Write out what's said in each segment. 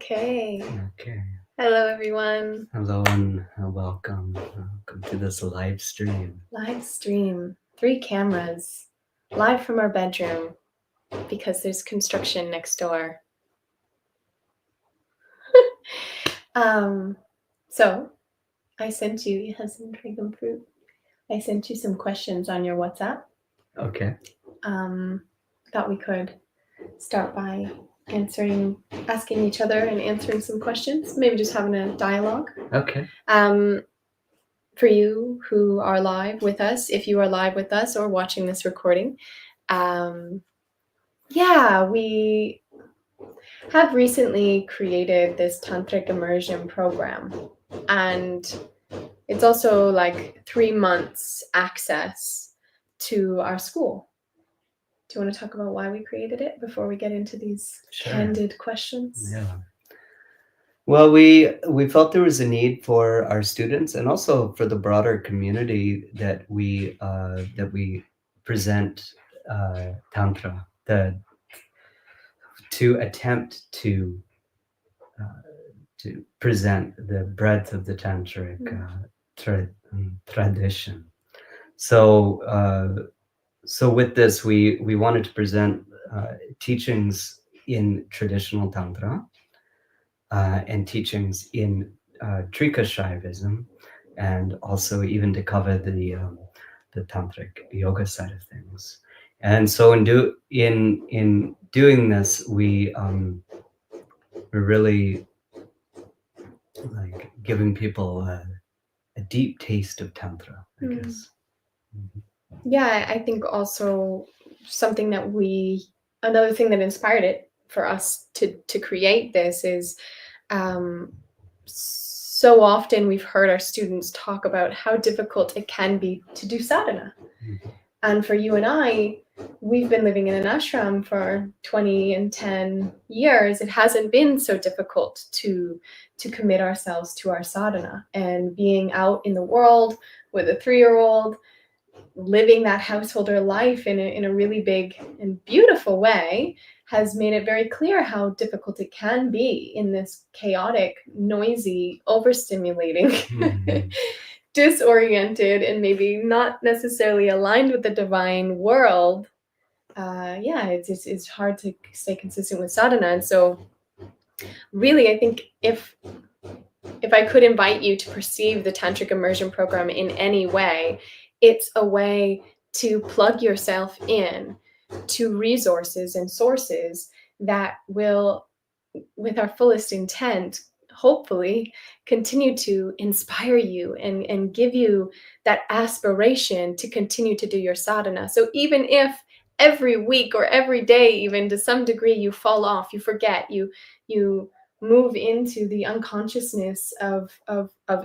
Okay. Okay. Hello, everyone. Hello and welcome. Welcome to this live stream. Live stream. 3 cameras. Live from our bedroom because there's construction next door. So I sent you some dragon fruit. I sent you some questions on your WhatsApp. Okay. Thought we could start by asking each other and answering some questions. Maybe just having a dialogue. Okay. For you who are live with us, if you are live with us or watching this recording, we have recently created this Tantric Immersion Program, and it's also like 3 months access to our school. Do you want to talk about why we created it before we get into these candid questions? Yeah. Well, we felt there was a need for our students and also for the broader community that we present Tantra, to attempt to present the breadth of the Tantric tradition. So with this, we wanted to present teachings in traditional Tantra and teachings in Trika Shaivism, and also even to cover the Tantric yoga side of things. And so in doing this, we're really like giving people a deep taste of Tantra, I guess. Mm-hmm. Yeah, I think also something that another thing that inspired it for us to create this is so often we've heard our students talk about how difficult it can be to do sadhana. Mm-hmm. And for you and I, we've been living in an ashram for 20 and 10 years. It hasn't been so difficult to commit ourselves to our sadhana, and being out in the world with a 3-year-old, living that householder life in a really big and beautiful way has made it very clear how difficult it can be in this chaotic, noisy, overstimulating, disoriented, and maybe not necessarily aligned with the divine world. It's hard to stay consistent with sadhana. And so really, I think if I could invite you to perceive the Tantric Immersion Program in any way, it's a way to plug yourself in to resources and sources that will, with our fullest intent, hopefully continue to inspire you and give you that aspiration to continue to do your sadhana. So even if every week or every day, even to some degree, you fall off, you forget, you move into the unconsciousness of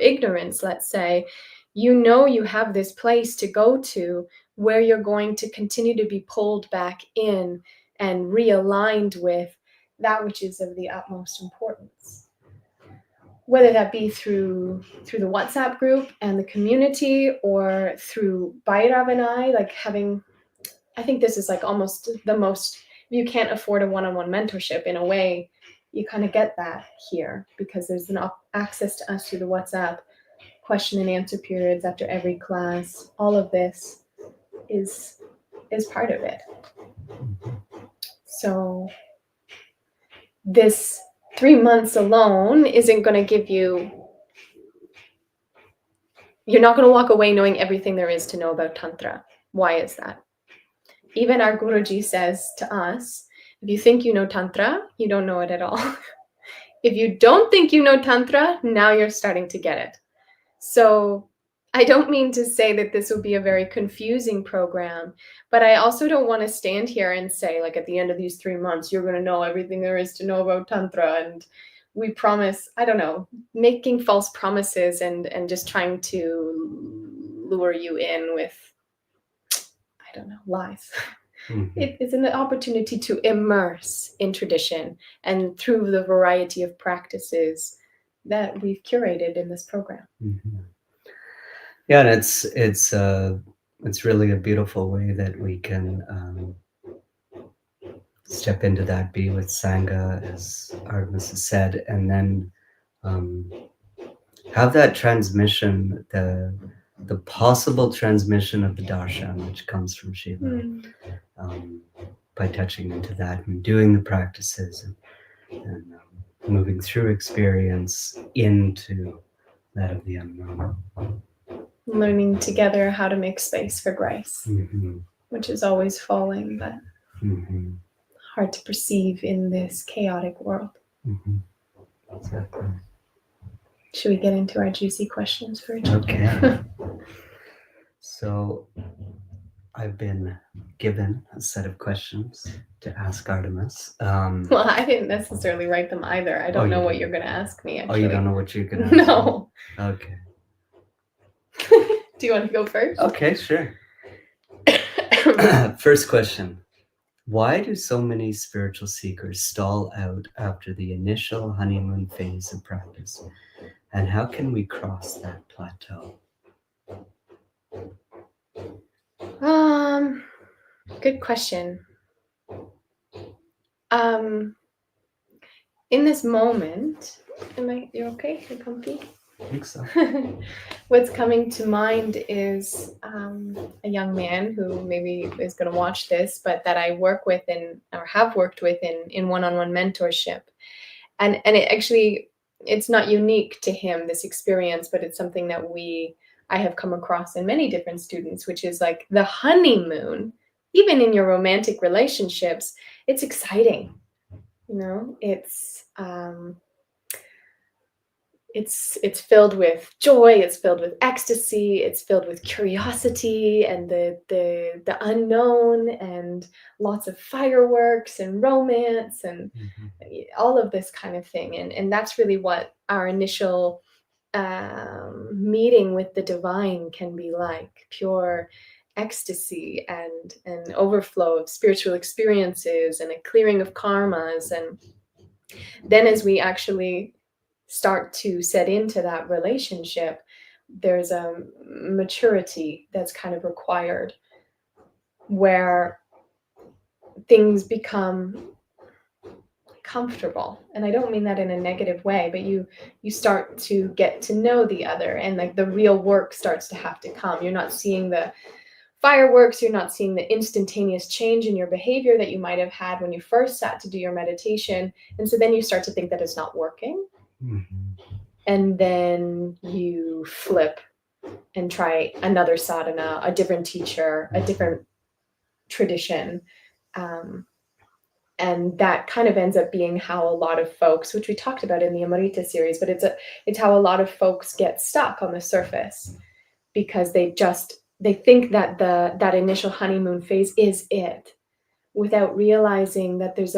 ignorance, let's say, you have this place to go to where you're going to continue to be pulled back in and realigned with that which is of the utmost importance. Whether that be through the WhatsApp group and the community, or through Bhairav and I think this is like almost the most, you can't afford a one-on-one mentorship in a way, you kind of get that here because there's an access to us through the WhatsApp, question and answer periods after every class. All of this is part of it. So this 3 months alone isn't going to give you, you're not going to walk away knowing everything there is to know about Tantra. Why is that? Even our Guruji says to us, if you think you know Tantra, you don't know it at all. If you don't think you know Tantra, now you're starting to get it. So I don't mean to say that this will be a very confusing program, but I also don't want to stand here and say, like, at the end of these 3 months, you're going to know everything there is to know about Tantra. And we promise, I don't know, making false promises and just trying to lure you in with, I don't know, lies. Mm-hmm. It is an opportunity to immerse in tradition and through the variety of practices that we've curated in this program. Mm-hmm. Yeah, and it's really a beautiful way that we can step into that, be with Sangha, as Artemis has said, and then have that transmission, the possible transmission of the darshan, which comes from Shiva, by touching into that and doing the practices and moving through experience into that of the unknown. Learning together how to make space for grace, which is always falling, but hard to perceive in this chaotic world. Exactly. Should we get into our juicy questions for each other? Okay. So I've been given a set of questions to ask Artemis. Well, I didn't necessarily write them either. I don't know what you're going to ask me, actually. Oh, you don't know what you're going to ask No. me? Okay. Do you want to go first? Okay, sure. First question. Why do so many spiritual seekers stall out after the initial honeymoon phase of practice? And how can we cross that plateau? Good question. In this moment, you're okay? You're comfy? I think so. What's coming to mind is a young man who maybe is going to watch this, but that I work with or have worked with in one-on-one mentorship. And it actually, it's not unique to him, this experience, but it's something that I have come across in many different students, which is like the honeymoon, even in your romantic relationships, it's exciting. You know, it's filled with joy, it's filled with ecstasy, it's filled with curiosity and the unknown, and lots of fireworks and romance and all of this kind of thing. And that's really what our initial meeting with the divine can be like: pure ecstasy and an overflow of spiritual experiences and a clearing of karmas. And then as we actually start to set into that relationship, there's a maturity that's kind of required, where things become comfortable. And I don't mean that in a negative way, but you start to get to know the other, and like the real work starts to have to come. You're not seeing the fireworks, you're not seeing the instantaneous change in your behavior that you might have had when you first sat to do your meditation. And so then you start to think that it's not working. And then you flip and try another sadhana, a different teacher, a different tradition. And that kind of ends up being how a lot of folks, which we talked about in the Amrita series, but it's how a lot of folks get stuck on the surface, because they think that that initial honeymoon phase is it, without realizing that there's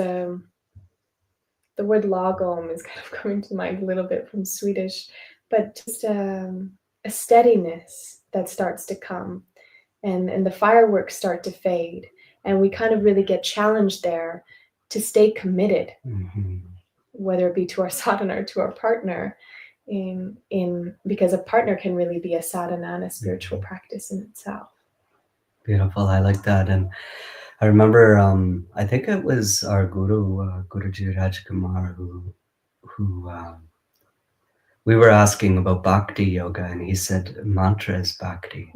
the word lagom is kind of coming to mind a little bit from Swedish, but just a steadiness that starts to come, and the fireworks start to fade, and we kind of really get challenged there to stay committed, whether it be to our sadhana or to our partner, because a partner can really be a sadhana and a spiritual practice in itself. Beautiful. I like that. And I remember, I think it was our guru, Guruji Rajkumar, who we were asking about bhakti yoga, and he said mantra is bhakti.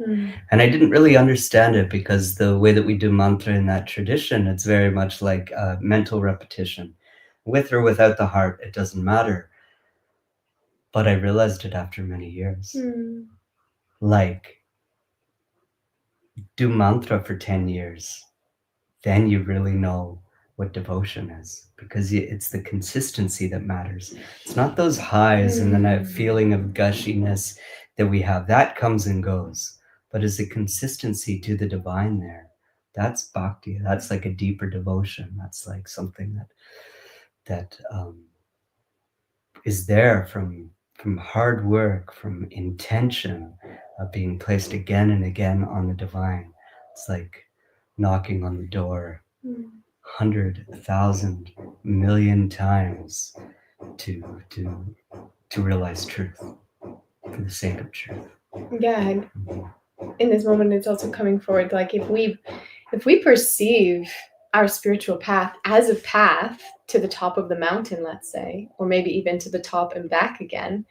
And I didn't really understand it, because the way that we do mantra in that tradition, it's very much like mental repetition. With or without the heart, it doesn't matter. But I realized it after many years. Like, do mantra for 10 years, then you really know what devotion is, because it's the consistency that matters. It's not those highs and then that feeling of gushiness that we have. That comes and goes. But is the consistency to the divine there? That's bhakti. That's like a deeper devotion. That's like something that is there from hard work, from intention of being placed again and again on the divine. It's like knocking on the door 100,000 million times to realize truth for the sake of truth. Yeah. In this moment, it's also coming forward, like if we perceive our spiritual path as a path to the top of the mountain, let's say, or maybe even to the top and back again,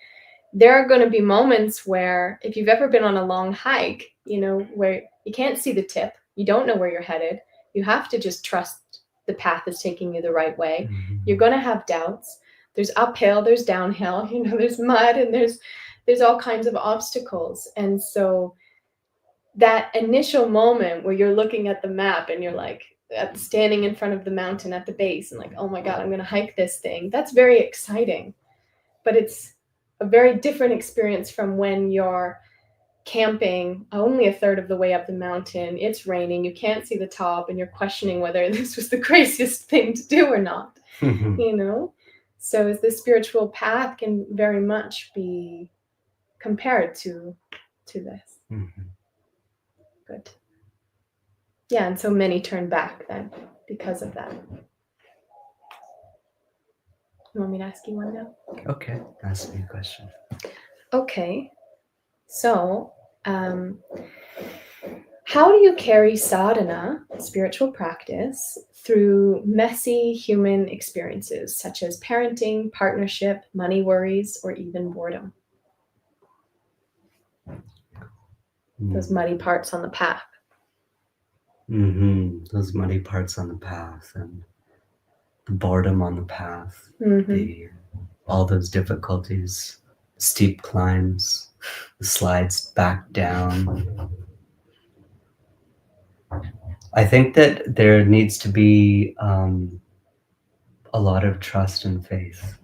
there are going to be moments where, if you've ever been on a long hike, where you can't see the tip, you don't know where you're headed, you have to just trust the path is taking you the right way. You're going to have doubts. There's uphill, there's downhill, there's mud, and there's all kinds of obstacles. And so that initial moment where you're looking at the map and you're like standing in front of the mountain at the base and like, oh my God, I'm going to hike this thing. That's very exciting, but it's a very different experience from when you're camping only a third of the way up the mountain. It's raining, you can't see the top, and you're questioning whether this was the craziest thing to do or not. So the spiritual path can very much be compared to this. Good. Yeah, and so many turn back then because of that. You want me to ask you one now? Okay, ask me a question. Okay, so how do you carry sadhana, spiritual practice, through messy human experiences such as parenting, partnership, money worries, or even boredom? Those muddy parts on the path. Those muddy parts on the path and the boredom on the path, all those difficulties, steep climbs, the slides back down. I think that there needs to be a lot of trust and faith.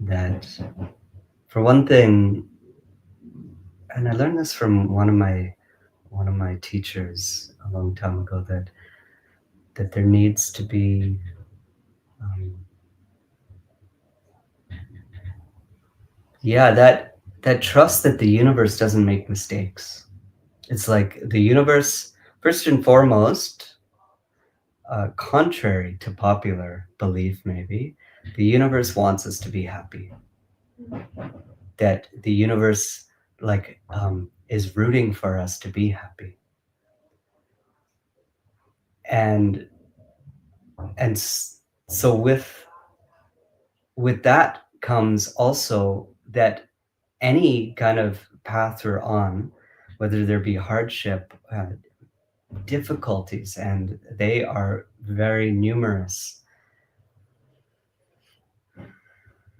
That, for one thing, and I learned this from one of my teachers a long time ago, that there needs to be that trust that the universe doesn't make mistakes. It's like the universe, first and foremost, contrary to popular belief, maybe, the universe wants us to be happy. That the universe is rooting for us to be happy. And so with that comes also that any kind of path we're on, whether there be hardship, difficulties, and they are very numerous,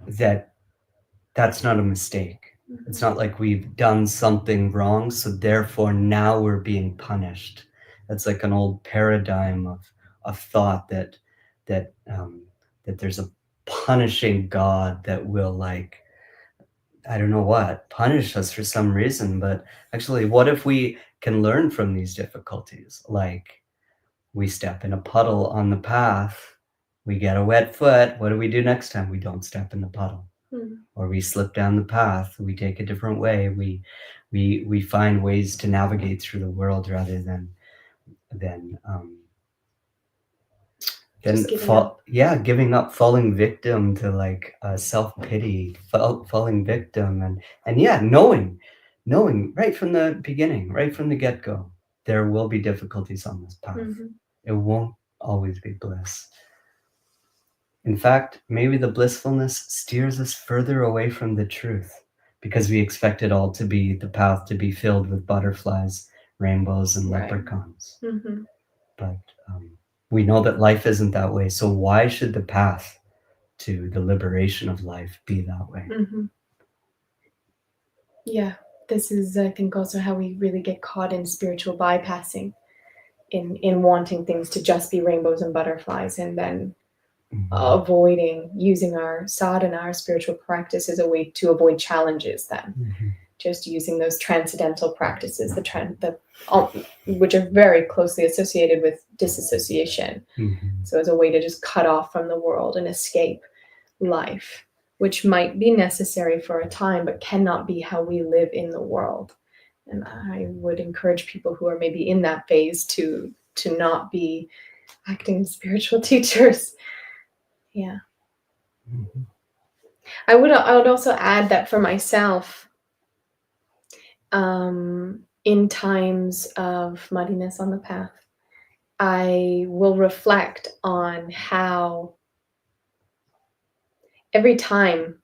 that's not a mistake. It's not like we've done something wrong, so therefore now we're being punished. That's like an old paradigm of thought that there's a punishing God that will, like, I don't know what, punish us for some reason. But actually, what if we can learn from these difficulties? Like, we step in a puddle on the path, we get a wet foot. What do we do next time? We don't step in the puddle. Or we slip down the path, we take a different way. We find ways to navigate through the world rather than giving up, falling victim to like self-pity, falling victim, and knowing right from the beginning, right from the get-go, there will be difficulties on this path. It won't always be bliss. In fact, maybe the blissfulness steers us further away from the truth because we expect it all to be the path to be filled with butterflies, rainbows, and leprechauns. But we know that life isn't that way. So why should the path to the liberation of life be that way? Yeah, this is, I think, also how we really get caught in spiritual bypassing, in wanting things to just be rainbows and butterflies, and then avoiding using our sadhana, our spiritual practice, as a way to avoid challenges then. Just using those transcendental practices, which are very closely associated with disassociation. So as a way to just cut off from the world and escape life, which might be necessary for a time, but cannot be how we live in the world. And I would encourage people who are maybe in that phase to not be acting as spiritual teachers. Yeah. I would also add that for myself, in times of muddiness on the path, I will reflect on how every time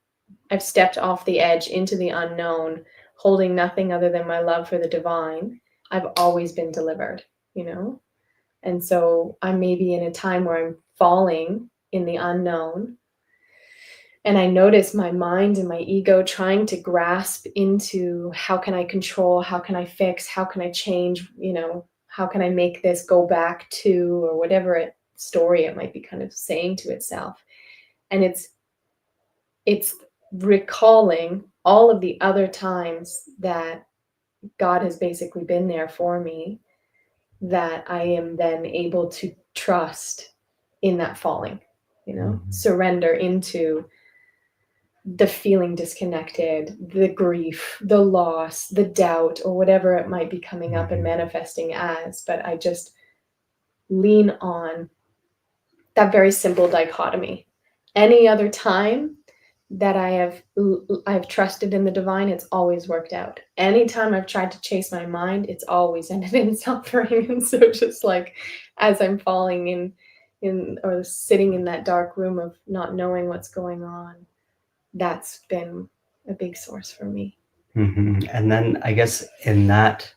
I've stepped off the edge into the unknown, holding nothing other than my love for the divine, I've always been delivered, you know? And so I'm maybe in a time where I'm falling in the unknown, and I notice my mind and my ego trying to grasp into how can I control, how can I fix, how can I change, how can I make this go back to, or whatever story it might be kind of saying to itself. And it's recalling all of the other times that God has basically been there for me, that I am then able to trust in that falling, surrender into the feeling disconnected, the grief, the loss, the doubt, or whatever it might be coming up and manifesting as. But I just lean on that very simple dichotomy. Any other time that I've trusted in the divine, it's always worked out. Anytime I've tried to chase my mind, it's always ended in suffering. And so just like as I'm falling in or sitting in that dark room of not knowing what's going on, that's been a big source for me. And then I guess in that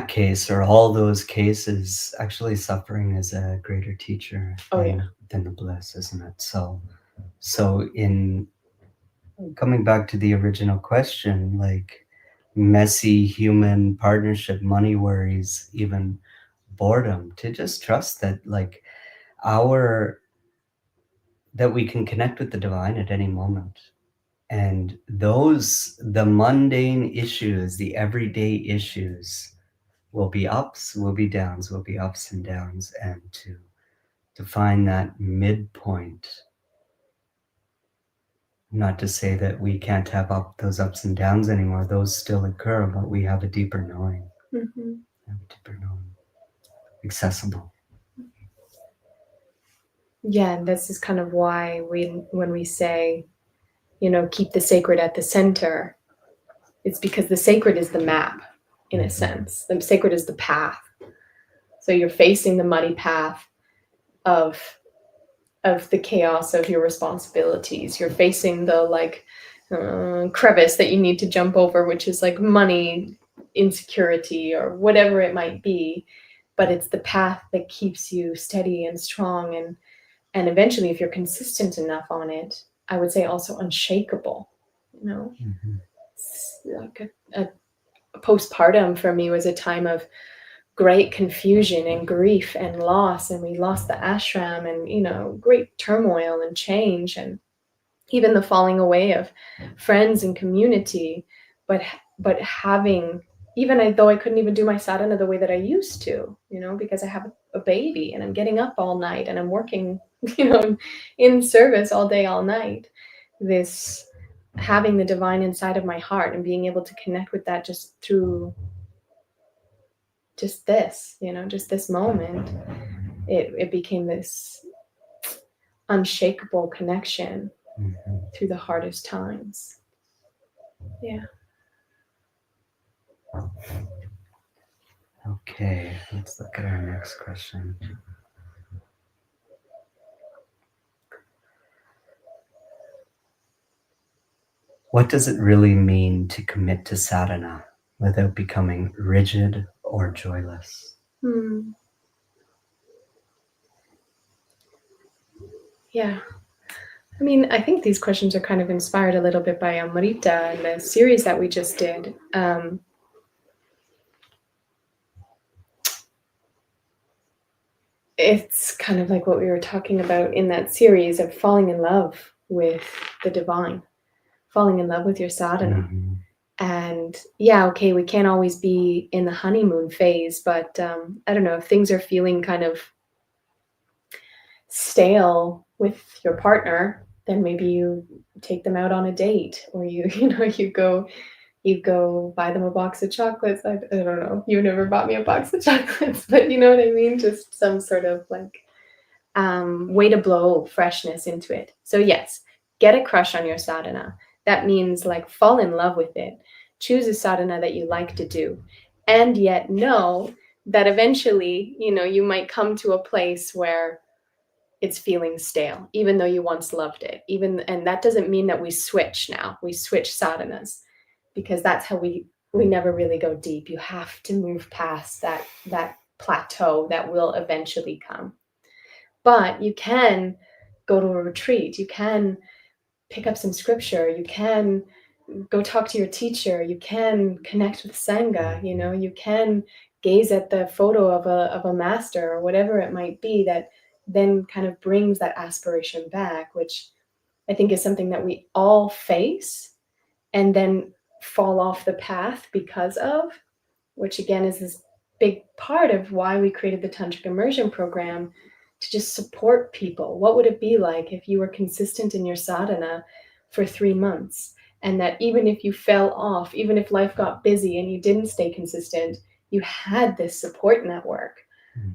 case, or all those cases, actually suffering is a greater teacher than the bliss, isn't it? So in coming back to the original question, like messy human partnership, money worries, even boredom, to just trust that like that we can connect with the divine at any moment. And the mundane issues, the everyday issues, will be ups, will be downs, will be ups and downs. And to find that midpoint, not to say that we can't have those ups and downs anymore, those still occur, but we have a deeper knowing. Accessible. Yeah, and this is kind of why when we say, keep the sacred at the center, it's because the sacred is the map, in a sense. The sacred is the path. So you're facing the muddy path of the chaos of your responsibilities. You're facing the crevice that you need to jump over, which is like money, insecurity, or whatever it might be. But it's the path that keeps you steady and strong, and eventually, if you're consistent enough on it, I would say also unshakable. Like a postpartum for me was a time of great confusion and grief and loss, and we lost the ashram, and great turmoil and change, and even the falling away of friends and community. But having, even though I couldn't even do my sadhana the way that I used to, because I have a baby and I'm getting up all night and I'm working, in service all day, all night, this having the divine inside of my heart and being able to connect with that just through just this moment, it became this unshakable connection through the hardest times. Yeah. Okay, let's look at our next question. What does it really mean to commit to sadhana without becoming rigid or joyless? Yeah. I mean, I think these questions are kind of inspired a little bit by Amrita and the series that we just did. It's kind of like what we were talking about in that series of falling in love with the divine, falling in love with your sadhana. And yeah, okay, we can't always be in the honeymoon phase, but I don't know, if things are feeling kind of stale with your partner, then maybe you take them out on a date, or you go buy them a box of chocolates. I don't know, you never bought me a box of chocolates, but you know what I mean, just some sort of like way to blow freshness into it. So yes, get a crush on your sadhana. That means like fall in love with it. Choose a sadhana that you like to do, and yet know that eventually, you might come to a place where it's feeling stale, even though you once loved it. And that doesn't mean that we switch now. We switch sadhanas, because that's how we never really go deep. You have to move past that plateau that will eventually come. But you can go to a retreat. You can pick up some scripture. You can go talk to your teacher. You can connect with Sangha. You can gaze at the photo of a master, or whatever it might be, that then kind of brings that aspiration back, which I think is something that we all face and then fall off the path because of, which again is this big part of why we created the Tantric Immersion Program, to just support people. What would it be like if you were consistent in your sadhana for 3 months, and that even if you fell off, even if life got busy and you didn't stay consistent, you had this support network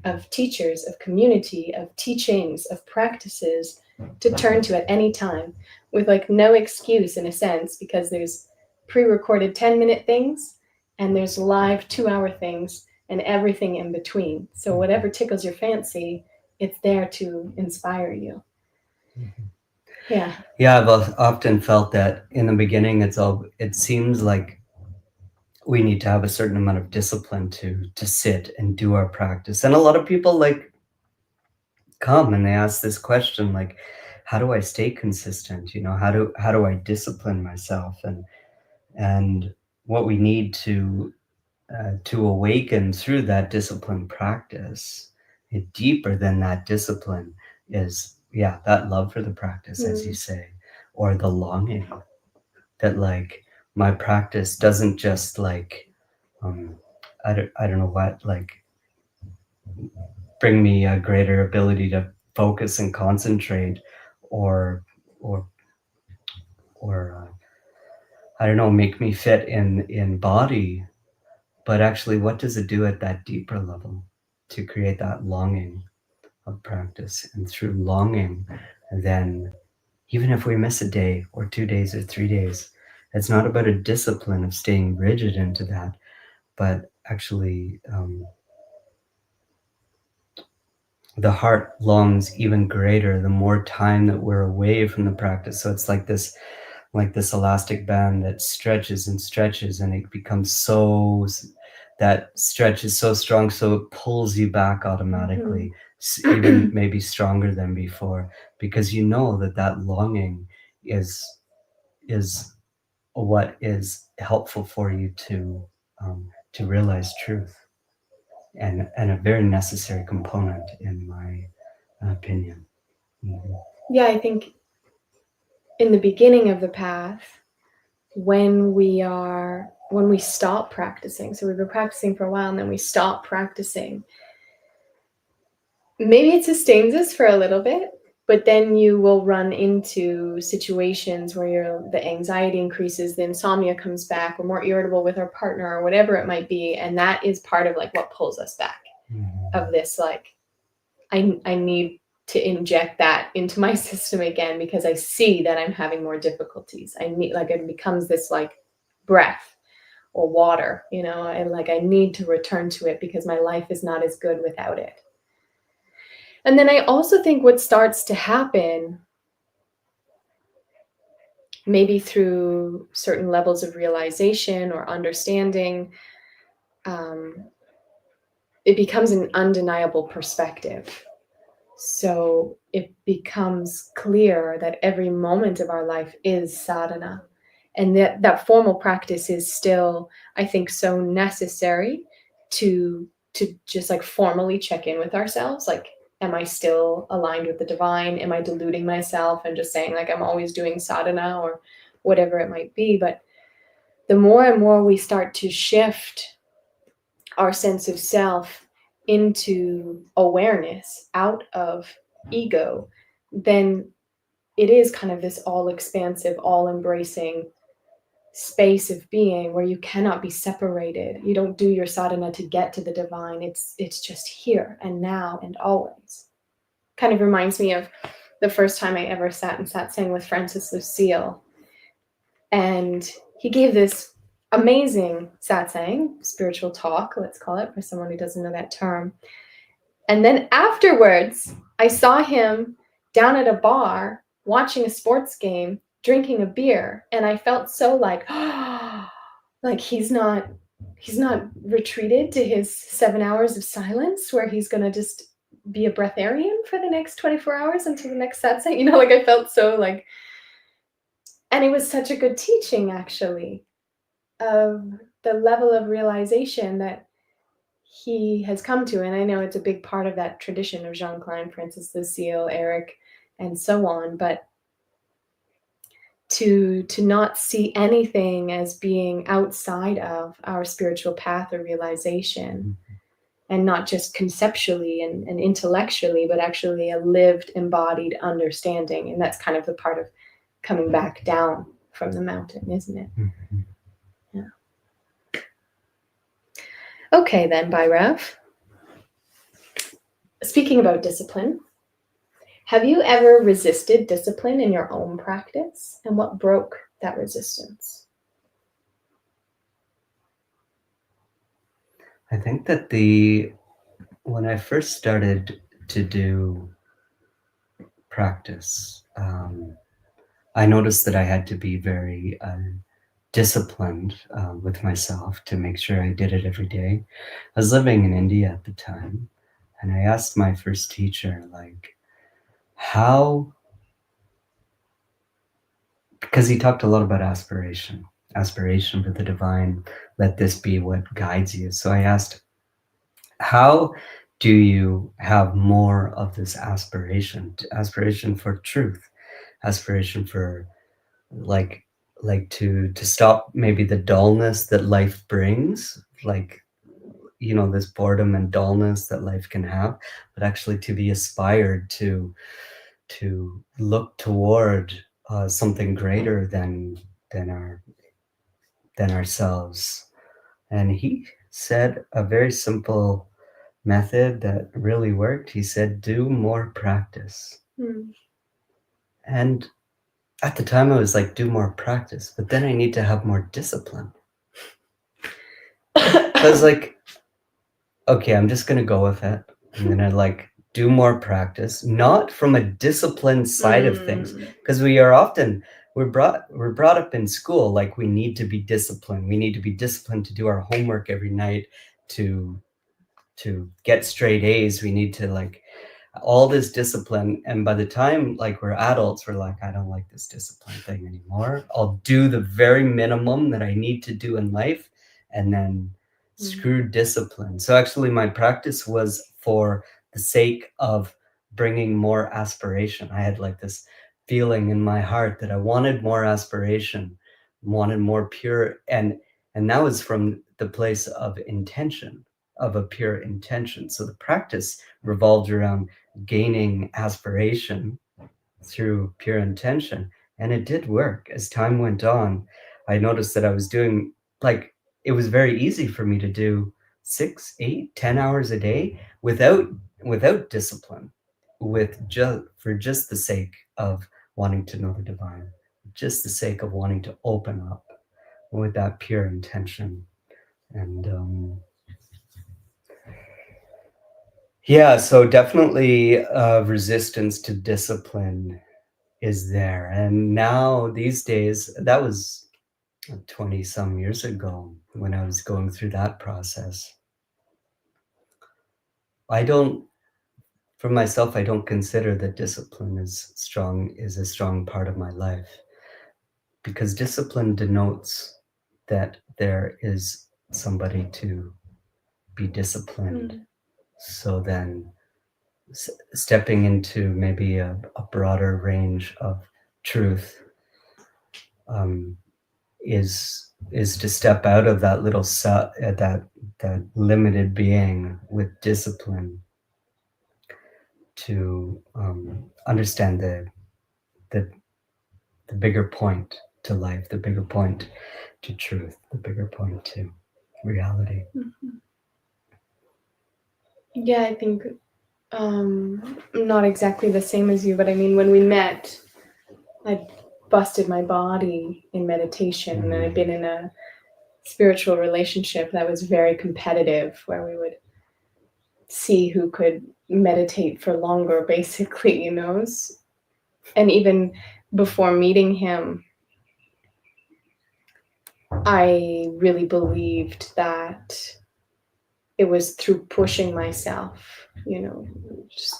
of teachers, of community, of teachings, of practices to turn to at any time, with like no excuse in a sense, because there's pre-recorded 10-minute things and there's live 2-hour things and everything in between. So whatever tickles your fancy, it's there to inspire you. Yeah. Yeah, I've often felt that in the beginning, it seems like we need to have a certain amount of discipline to sit and do our practice. And a lot of people like come and they ask this question, like, how do I stay consistent? How do I discipline myself? And what we need to awaken through that discipline practice, deeper than that discipline, is that love for the practice, as you say, or the longing that, like, my practice doesn't just like I don't know what, like, bring me a greater ability to focus and concentrate, or or I don't know, make me fit in body, but actually, what does it do at that deeper level to create that longing of practice? And through longing, then even if we miss a day or 2 days or 3 days, it's not about a discipline of staying rigid into that, but actually, the heart longs even greater the more time that we're away from the practice. So it's like this elastic band that stretches and stretches, and it becomes that stretch is so strong, so it pulls you back automatically, even maybe stronger than before, because that longing is what is helpful for you to realize truth, and a very necessary component, in my opinion. Yeah, I think in the beginning of the path, when we stop practicing, so we've been practicing for a while and then we stop practicing, maybe it sustains us for a little bit, but then you will run into situations where the anxiety increases, the insomnia comes back, we're more irritable with our partner, or whatever it might be, and that is part of like what pulls us back, of this, like, I need to inject that into my system again, because I see that I'm having more difficulties. I need, like, it becomes this like breath or water, and like I need to return to it because my life is not as good without it. And then I also think what starts to happen, maybe through certain levels of realization or understanding, it becomes an undeniable perspective. So it becomes clear that every moment of our life is sadhana, and that formal practice is still, I think, so necessary to just like formally check in with ourselves. Like, am I still aligned with the divine? Am I deluding myself and just saying like I'm always doing sadhana, or whatever it might be? But the more and more we start to shift our sense of self into awareness, out of ego, then it is kind of this all expansive, all embracing space of being where you cannot be separated. You don't do your sadhana to get to the divine. It's just here and now and always. Kind of reminds me of the first time I ever sat in satsang with Francis Lucille. And he gave this amazing satsang, spiritual talk, let's call it, for someone who doesn't know that term. And then afterwards, I saw him down at a bar watching a sports game, drinking a beer, and I felt so like, like he's not retreated to his 7 hours of silence where he's going to just be a breatharian for the next 24 hours until the next satsang. You know, like I felt so like, and it was such a good teaching actually of the level of realization that he has come to. And I know it's a big part of that tradition of Jean Klein, Francis Lucille, Eric, and so on, but to not see anything as being outside of our spiritual path or realization, and not just conceptually and intellectually, but actually a lived, embodied understanding. And that's kind of the part of coming back down from the mountain, isn't it? Mm-hmm. Yeah. Okay, then, Bhairav. Speaking about discipline, have you ever resisted discipline in your own practice? And what broke that resistance? I think that when I first started to do practice, I noticed that I had to be very disciplined with myself to make sure I did it every day. I was living in India at the time, and I asked my first teacher, like, how, because he talked a lot about aspiration for the divine, let this be what guides you. So I asked, how do you have more of this aspiration for truth, aspiration for like to stop maybe the dullness that life brings, like, you know, this boredom and dullness that life can have, but actually to be aspired to look toward something greater than ourselves. And he said a very simple method that really worked. He said, do more practice. And at the time I was like, do more practice, but then I need to have more discipline. So I was like, okay, I'm just gonna go with it. I'm gonna like do more practice, not from a disciplined side of things, because we're brought up in school like we need to be disciplined. We need to be disciplined to do our homework every night, to get straight A's. We need to like all this discipline, and by the time like we're adults, we're like, I don't like this discipline thing anymore. I'll do the very minimum that I need to do in life, and then screw discipline. So actually my practice was for the sake of bringing more aspiration. I had like this feeling in my heart that I wanted more aspiration, wanted more pure, and that was from the place of intention, of a pure intention. So the practice revolved around gaining aspiration through pure intention. And it did work. As time went on, I noticed that I was doing, like, it was very easy for me to do 6, 8, 10 hours a day without discipline, for just the sake of wanting to know the divine, just the sake of wanting to open up with that pure intention. And yeah, so definitely resistance to discipline is there. And now these days, that was 20 some years ago when I was going through that process. For myself, I don't consider that discipline is a strong part of my life, because discipline denotes that there is somebody to be disciplined. So then stepping into maybe a broader range of truth is to step out of that little that limited being with discipline, to understand the bigger point to life, the bigger point to truth, the bigger point to reality. Yeah, I think not exactly the same as you, but I mean, when we met, I busted my body in meditation, and I've been in a spiritual relationship that was very competitive, where we would see who could meditate for longer, basically, you know. And even before meeting him, I really believed that it was through pushing myself, you know, just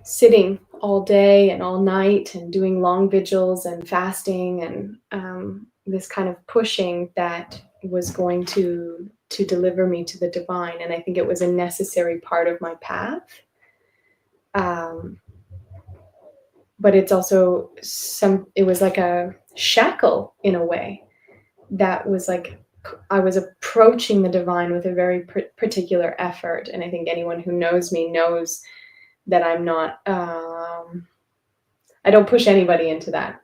sitting all day and all night and doing long vigils and fasting and this kind of pushing that was going to deliver me to the divine. And I think it was a necessary part of my path. But it's also it was like a shackle in a way that was like, I was approaching the divine with a very particular effort. And I think anyone who knows me knows that I'm not, I don't push anybody into that.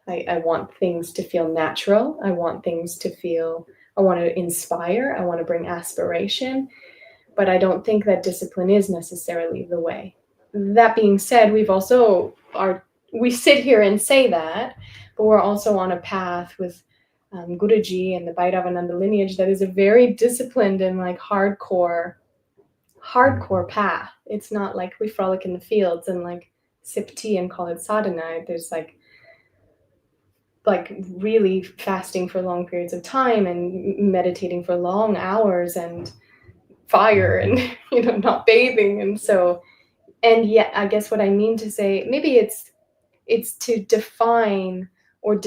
I want things to feel natural. I want things to feel, I want to inspire. I want to bring aspiration. But I don't think that discipline is necessarily the way. That being said, we sit here and say that, but we're also on a path with Guruji and the Bhairav and Artemis lineage that is a very disciplined and like hardcore path. It's not like we frolic in the fields and like sip tea and call it sadhana. There's like really fasting for long periods of time and meditating for long hours and fire and, you know, not bathing. And so, and yeah, I guess what I mean to say, maybe it's to define or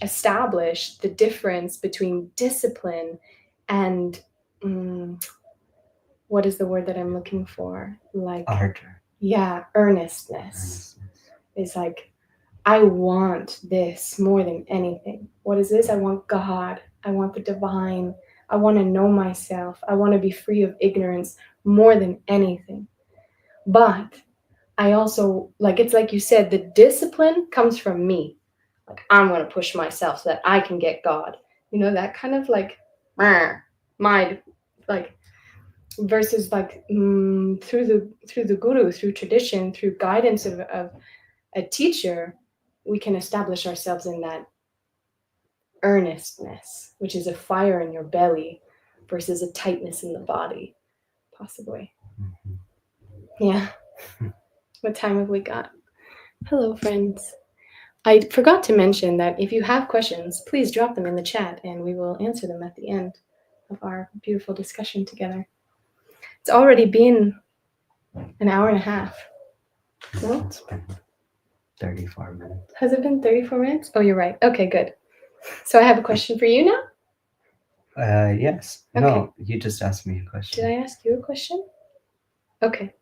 establish the difference between discipline and what is the word that I'm looking for? Like ardor. Yeah, earnestness. Is like, I want this more than anything. What is this? I want God. I want the divine. I want to know myself. I want to be free of ignorance more than anything. But I also, like, it's like you said, the discipline comes from me. Like, I'm going to push myself so that I can get God. You know, that kind of like, mind, like, versus like through the guru, through tradition, through guidance of a teacher, we can establish ourselves in that earnestness, which is a fire in your belly versus a tightness in the body, possibly. Yeah. What time have we got? Hello, friends. I forgot to mention that if you have questions, please drop them in the chat and we will answer them at the end of our beautiful discussion together. It's already been an hour and a half. No? It's been 34 minutes. Has it been 34 minutes? Oh, you're right. Okay, good. So I have a question for you now? Yes. Okay. No, you just asked me a question. Did I ask you a question? Okay.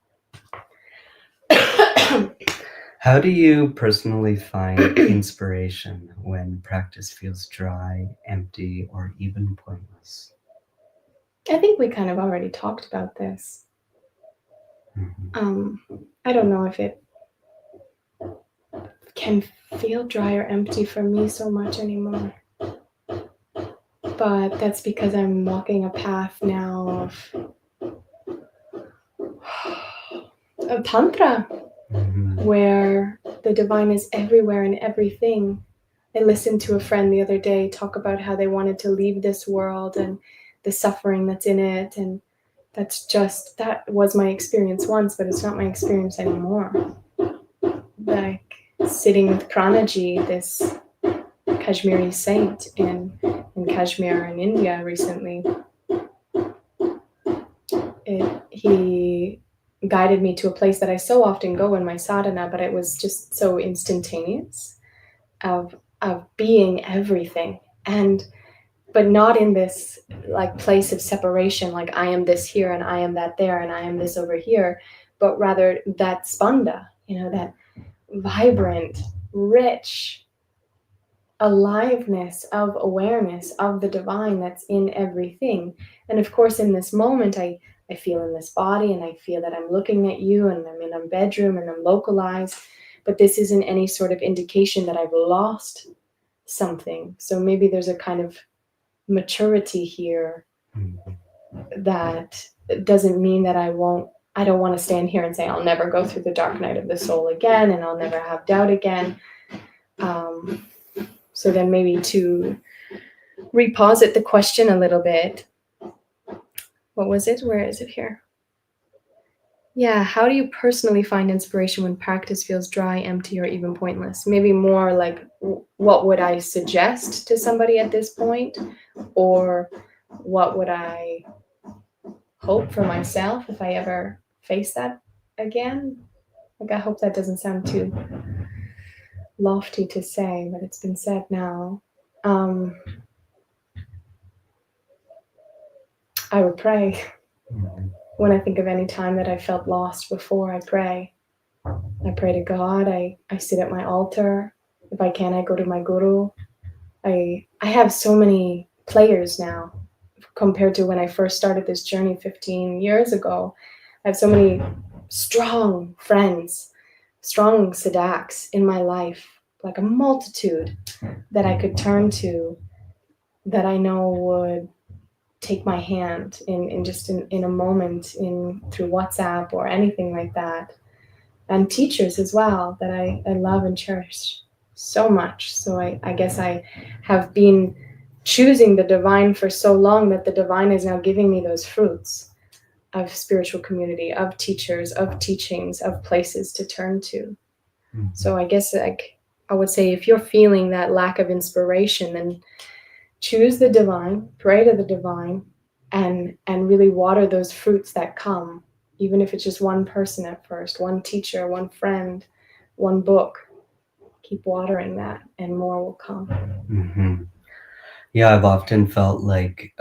How do you personally find inspiration when practice feels dry, empty, or even pointless? I think we kind of already talked about this. Mm-hmm. I don't know if it can feel dry or empty for me so much anymore. But that's because I'm walking a path now of Tantra, where the divine is everywhere and everything. I listened to a friend the other day talk about how they wanted to leave this world and the suffering that's in it. And that was my experience once, but it's not my experience anymore. Like sitting with Pranaji, this Kashmiri saint in Kashmir in India recently, he guided me to a place that I so often go in my sadhana, but it was just so instantaneous of being everything, but not in this like place of separation, like I am this here and I am that there and I am this over here, but rather that spanda, you know, that vibrant, rich aliveness of awareness of the divine that's in everything. And of course, in this moment, I feel in this body and I feel that I'm looking at you and I'm in a bedroom and I'm localized, but this isn't any sort of indication that I've lost something. So maybe there's a kind of maturity here that doesn't mean that I don't want to stand here and say I'll never go through the dark night of the soul again and I'll never have doubt again. So then maybe to reposit the question a little bit. What was it? Where is it here? Yeah, how do you personally find inspiration when practice feels dry, empty, or even pointless? Maybe more like, what would I suggest to somebody at this point? Or what would I hope for myself if I ever face that again? Like, I hope that doesn't sound too lofty to say, but it's been said now. I would pray. When I think of any time that I felt lost before, I pray. I pray to God. I sit at my altar. If I can, I go to my guru. I have so many players now compared to when I first started this journey 15 years ago. I have so many strong friends, strong sadaks in my life, like a multitude that I could turn to, that I know would take my hand in a moment, in through WhatsApp or anything like that. And teachers as well that I love and cherish so much. So I guess I have been choosing the divine for so long that the divine is now giving me those fruits of spiritual community, of teachers, of teachings, of places to turn to. So I guess, like, I would say, if you're feeling that lack of inspiration, then choose the divine, pray to the divine, and really water those fruits that come, even if it's just one person at first, one teacher, one friend, one book. Keep watering that, and more will come. Mm-hmm. Yeah, I've often felt like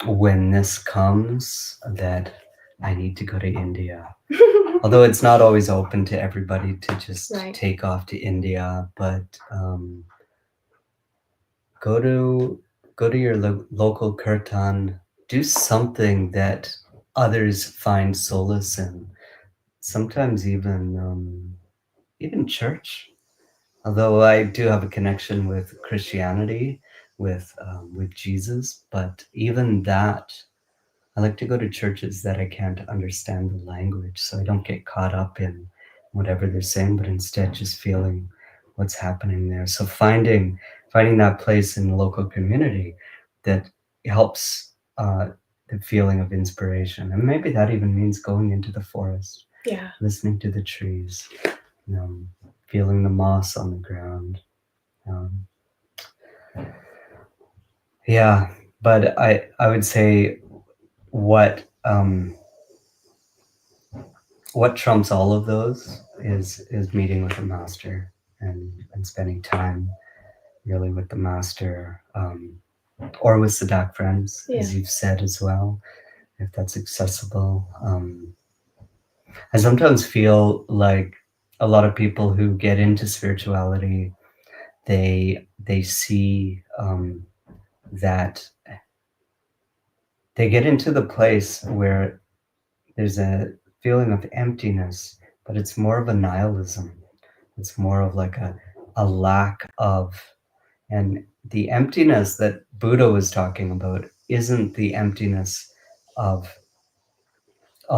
when this comes that I need to go to India. Although it's not always open to everybody to just Right. take off to India, but go to your local kirtan, do something that others find solace in. Sometimes even church. Although I do have a connection with Christianity, with Jesus, but even that, I like to go to churches that I can't understand the language, so I don't get caught up in whatever they're saying, but instead just feeling what's happening there. So finding that place in the local community that helps the feeling of inspiration, and maybe that even means going into the forest, listening to the trees, feeling the moss on the ground. Yeah, but I would say what trumps all of those is meeting with the master and spending time really with the master, or with Sadak friends, as you've said as well, if that's accessible. I sometimes feel like a lot of people who get into spirituality, they see that they get into the place where there's a feeling of emptiness, but it's more of a nihilism. It's more of like a lack of, and the emptiness that Buddha was talking about isn't the emptiness of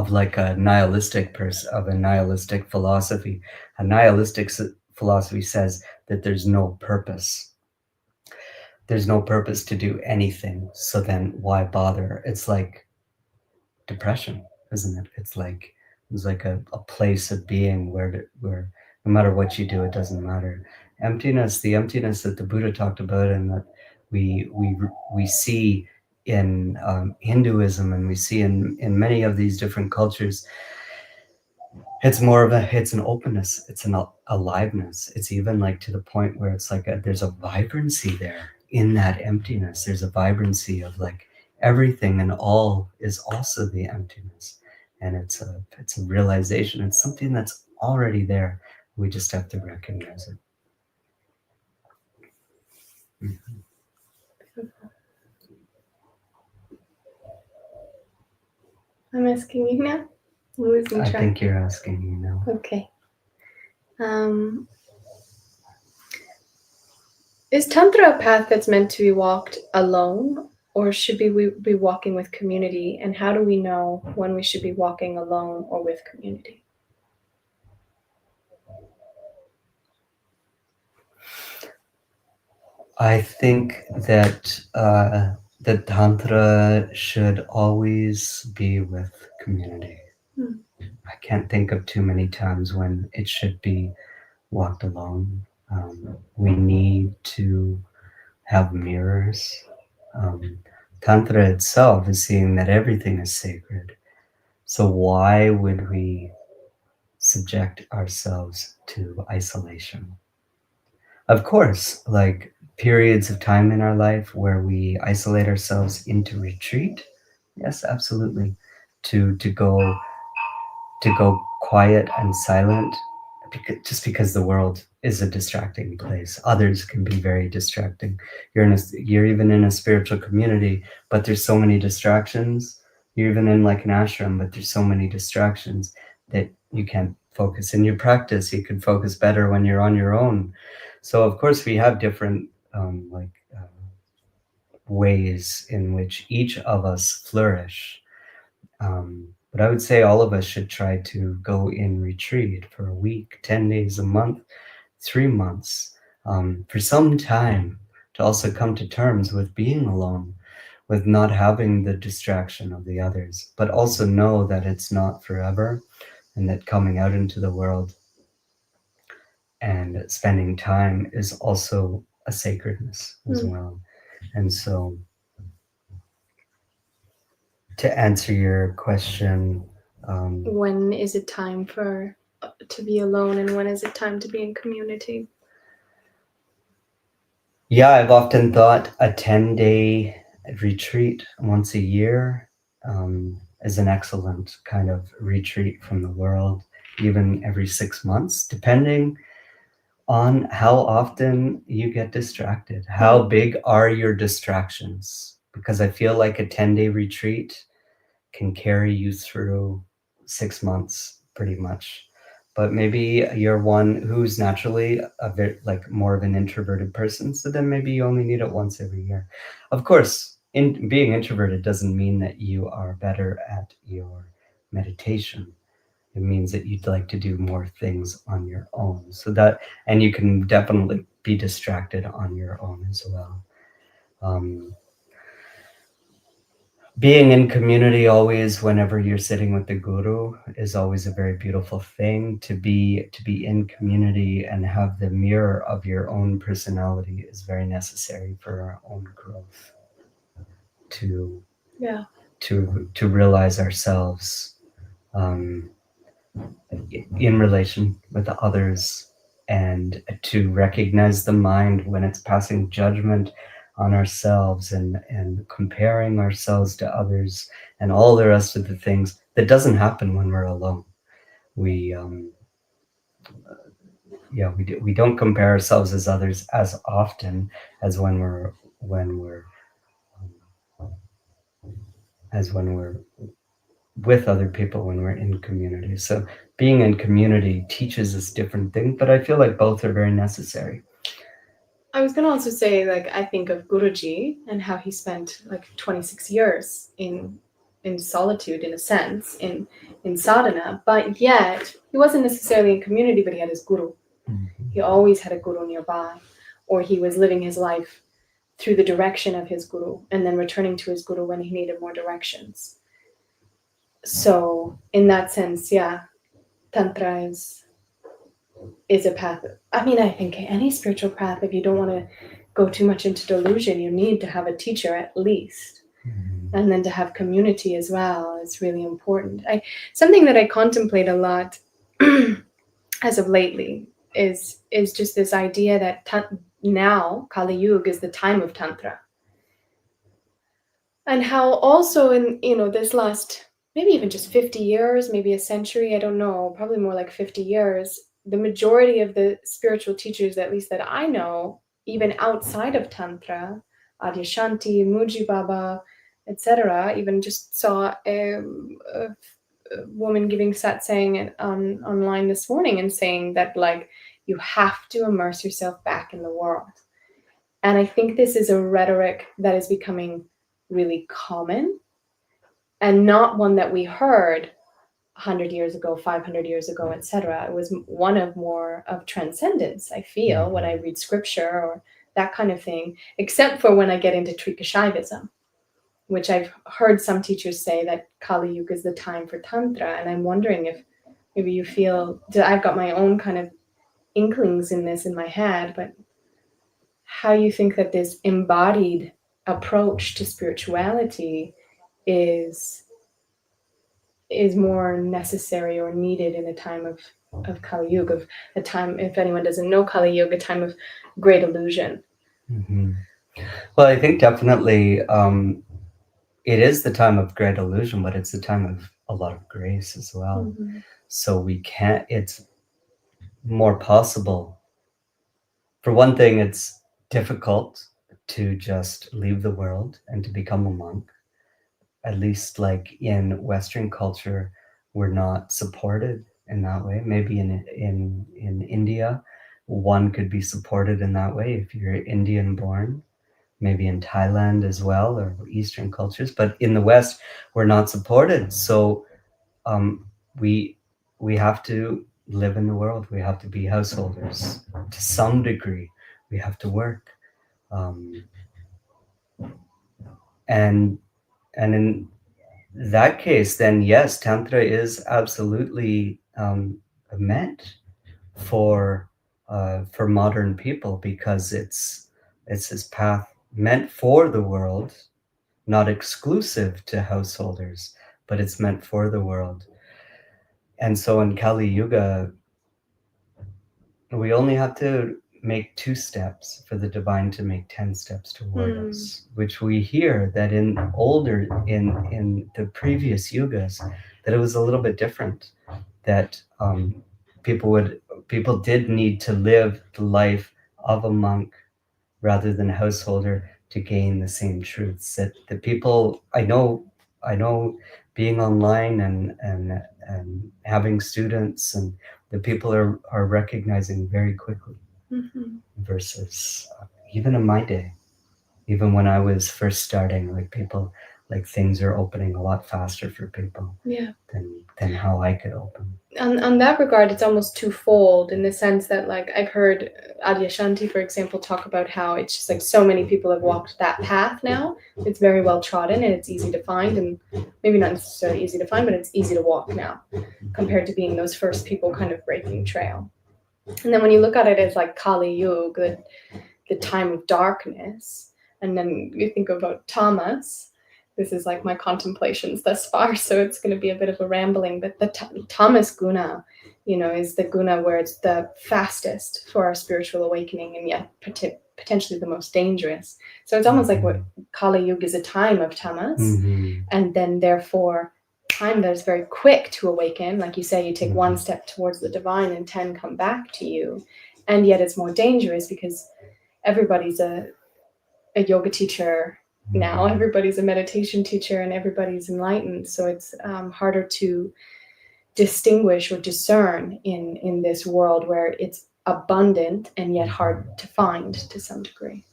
like a nihilistic of a nihilistic philosophy. A nihilistic philosophy says that there's no purpose. There's no purpose to do anything. So then why bother? It's like depression, isn't it? It's like a place of being where no matter what you do, it doesn't matter. Emptiness, the emptiness that the Buddha talked about, and that we see in Hinduism, and we see in many of these different cultures. It's more of it's an openness, it's an aliveness. It's even like to the point where it's like there's a vibrancy there in that emptiness. There's a vibrancy of like everything and all is also the emptiness, and it's a realization. It's something that's already there. We just have to recognize it. Mm-hmm. I'm asking you now. I think you're asking me now. Okay. Is Tantra a path that's meant to be walked alone, or should we be walking with community? And how do we know when we should be walking alone or with community? I think that that Tantra should always be with community. Hmm. I can't think of too many times when it should be walked alone. We need to have mirrors. Um, Tantra itself is seeing that everything is sacred. So why would we subject ourselves to isolation? Of course, like periods of time in our life where we isolate ourselves into retreat. Yes, absolutely. To go quiet and silent, just because the world is a distracting place. Others can be very distracting. You're even in a spiritual community, but there's so many distractions. You're even in like an ashram, but there's so many distractions that you can't focus in your practice. You can focus better when you're on your own. So of course we have different ways in which each of us flourish. But I would say all of us should try to go in retreat for a week, 10 days, a month, 3 months, for some time, to also come to terms with being alone, with not having the distraction of the others, but also know that it's not forever, and that coming out into the world and spending time is also a sacredness as well. And so, to answer your question, When is it time for to be alone, and when is it time to be in community? yeah, I've often thought a 10-day retreat once a year is an excellent kind of retreat from the world, even every 6 months, depending on how often you get distracted. How big are your distractions? Because I feel like a 10-day retreat can carry you through 6 months pretty much. But maybe you're one who's naturally a bit like more of an introverted person, so then maybe you only need it once every year. Of course, in being introverted doesn't mean that you are better at your meditation. It means that you'd like to do more things on your own. So that, and you can definitely be distracted on your own as well. Um, Being in community always, whenever you're sitting with the guru, is always a very beautiful thing. To be in community and have the mirror of your own personality is very necessary for our own growth. To Yeah. to realize ourselves um, in relation with others, and to recognize the mind when it's passing judgment on ourselves, and comparing ourselves to others, and all the rest of the things that doesn't happen when we're alone. We yeah, we don't compare ourselves as others as often as when we're as when we're with other people, when we're in community. So being in community teaches us different things, but I feel like both are very necessary. I was gonna also say, like, I think of Guruji and how he spent like 26 years in solitude, in a sense, in sadhana, but yet he wasn't necessarily in community, but he had his guru. He always had a guru nearby, or he was living his life through the direction of his guru and then returning to his guru when he needed more directions. So in that sense, yeah, Tantra is a path. I mean, I think any spiritual path, if you don't want to go too much into delusion, you need to have a teacher at least. And then to have community as well is really important. Something that I contemplate a lot as of lately is just this idea that now Kali Yuga is the time of Tantra. And how also in, this last, maybe even just 50 years, maybe a century, I don't know, probably more like 50 years, the majority of the spiritual teachers, at least that I know, even outside of Tantra, Adyashanti, Muji Baba, etc., even just saw a woman giving satsang online this morning and saying that, like, you have to immerse yourself back in the world. And I think this is a rhetoric that is becoming really common, and not one that we heard 100 years ago, 500 years ago, etc. It was one of more of transcendence, I feel, when I read scripture or that kind of thing, except for when I get into Trika Shaivism, which I've heard some teachers say that Kali Yuga is the time for Tantra. And I'm wondering if maybe you feel that I've got my own kind of inklings in this in my head, but how you think that this embodied approach to spirituality is more necessary or needed in a time of Kali Yuga, of a time, if anyone doesn't know Kali Yuga, a time of great illusion. Mm-hmm. Well, I think definitely it is the time of great illusion, but it's the time of a lot of grace as well. Mm-hmm. So it's more possible. For one thing, it's difficult to just leave the world and to become a monk. At least like in Western culture, we're not supported in that way. Maybe in India, one could be supported in that way if you're Indian born, maybe in Thailand as well, or Eastern cultures. But in the West, we're not supported. So we have to live in the world. We have to be householders to some degree. We have to work, and in that case, then yes, Tantra is absolutely meant for modern people, because it's this path meant for the world, not exclusive to householders, but it's meant for the world. And so in Kali Yuga, we only have to make 2 steps for the divine to make 10 steps toward us, which we hear that in the previous yugas, that it was a little bit different, that people did need to live the life of a monk rather than a householder to gain the same truths. That the people I know being online and having students, and the people are recognizing very quickly, versus even in my day, even when I was first starting, like people, like things are opening a lot faster for people than how I could open. On that regard, it's almost twofold, in the sense that, like, I've heard Adyashanti, for example, talk about how it's just like so many people have walked that path now. It's very well trodden and it's easy to find, and maybe not necessarily easy to find, but it's easy to walk now compared to being those first people kind of breaking trail. And then when you look at it as like Kali Yuga, the time of darkness, and then you think about tamas. This is like my contemplations thus far, so it's going to be a bit of a rambling, but the tamas guna, is the guna where it's the fastest for our spiritual awakening, and yet potentially the most dangerous. So it's almost like what Kali Yuga is a time of tamas, and then therefore time that is very quick to awaken. Like you say, you take 1 step towards the divine and 10 come back to you, and yet it's more dangerous because everybody's a yoga teacher now, everybody's a meditation teacher, and everybody's enlightened. So it's harder to distinguish or discern in this world where it's abundant and yet hard to find to some degree.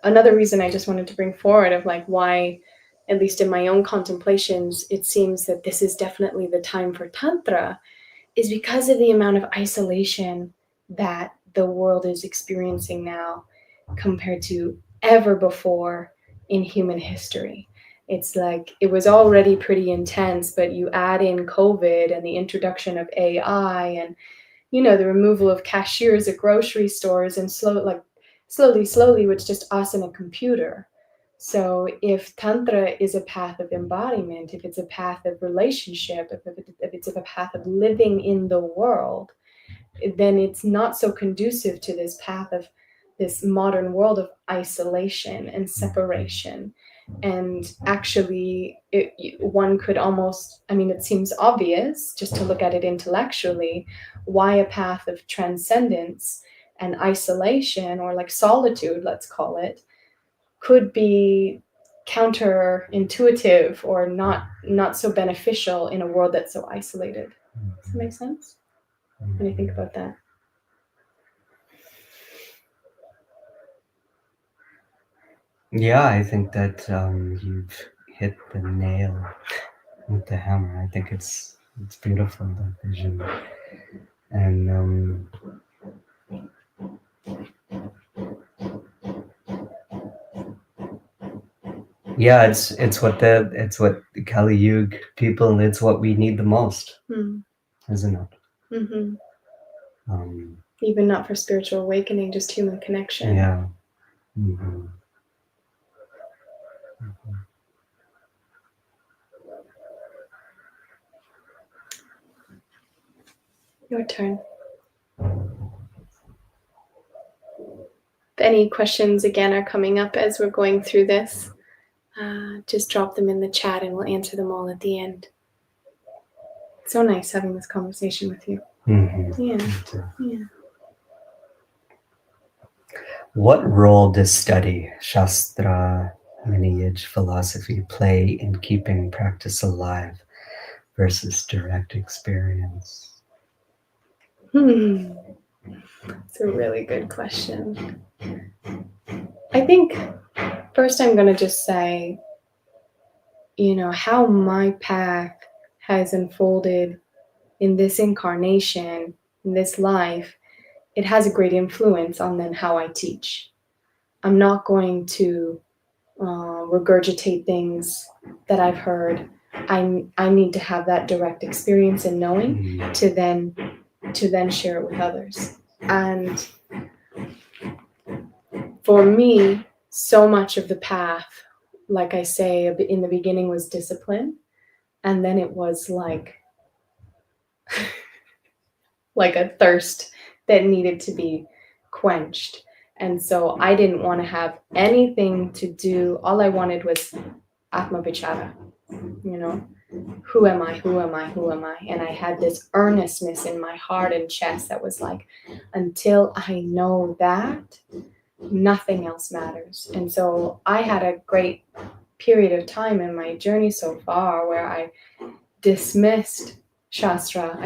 Another reason I just wanted to bring forward of like why, at least in my own contemplations, it seems that this is definitely the time for Tantra, is because of the amount of isolation that the world is experiencing now compared to ever before in human history. It's like it was already pretty intense, but you add in COVID and the introduction of AI and the removal of cashiers at grocery stores, and slowly with just us and a computer. So if Tantra is a path of embodiment, if it's a path of relationship, if it's a path of living in the world, then it's not so conducive to this path of this modern world of isolation and separation. And actually, one could almost, it seems obvious just to look at it intellectually, why a path of transcendence and isolation, or like solitude, let's call it, could be counterintuitive or not so beneficial in a world that's so isolated. Does that make sense? What do you think about that? Yeah, I think that you've hit the nail with the hammer. I think it's beautiful, that vision. And Yeah, it's what the Kali Yuga people, it's what we need the most, isn't it? Mm-hmm. Um, Even not for spiritual awakening, just human connection. yeah. Mm-hmm. Your turn. If any questions again are coming up as we're going through this, just drop them in the chat and we'll answer them all at the end. It's so nice having this conversation with you. Mm-hmm. Yeah. Yeah. What role does study, Shastra, lineage, philosophy play in keeping practice alive versus direct experience? It's a really good question. I think first I'm going to just say, how my path has unfolded in this incarnation, in this life, it has a great influence on then how I teach. I'm not going to regurgitate things that I've heard. I need to have that direct experience and knowing to then share it with others. And for me, so much of the path, like I say in the beginning, was discipline, and then it was like a thirst that needed to be quenched. And so I didn't want to have anything to do. All I wanted was Atma Vichara, who am I? Who am I? Who am I? And I had this earnestness in my heart and chest that was like, until I know that, nothing else matters. And so I had a great period of time in my journey so far where I dismissed Shastra.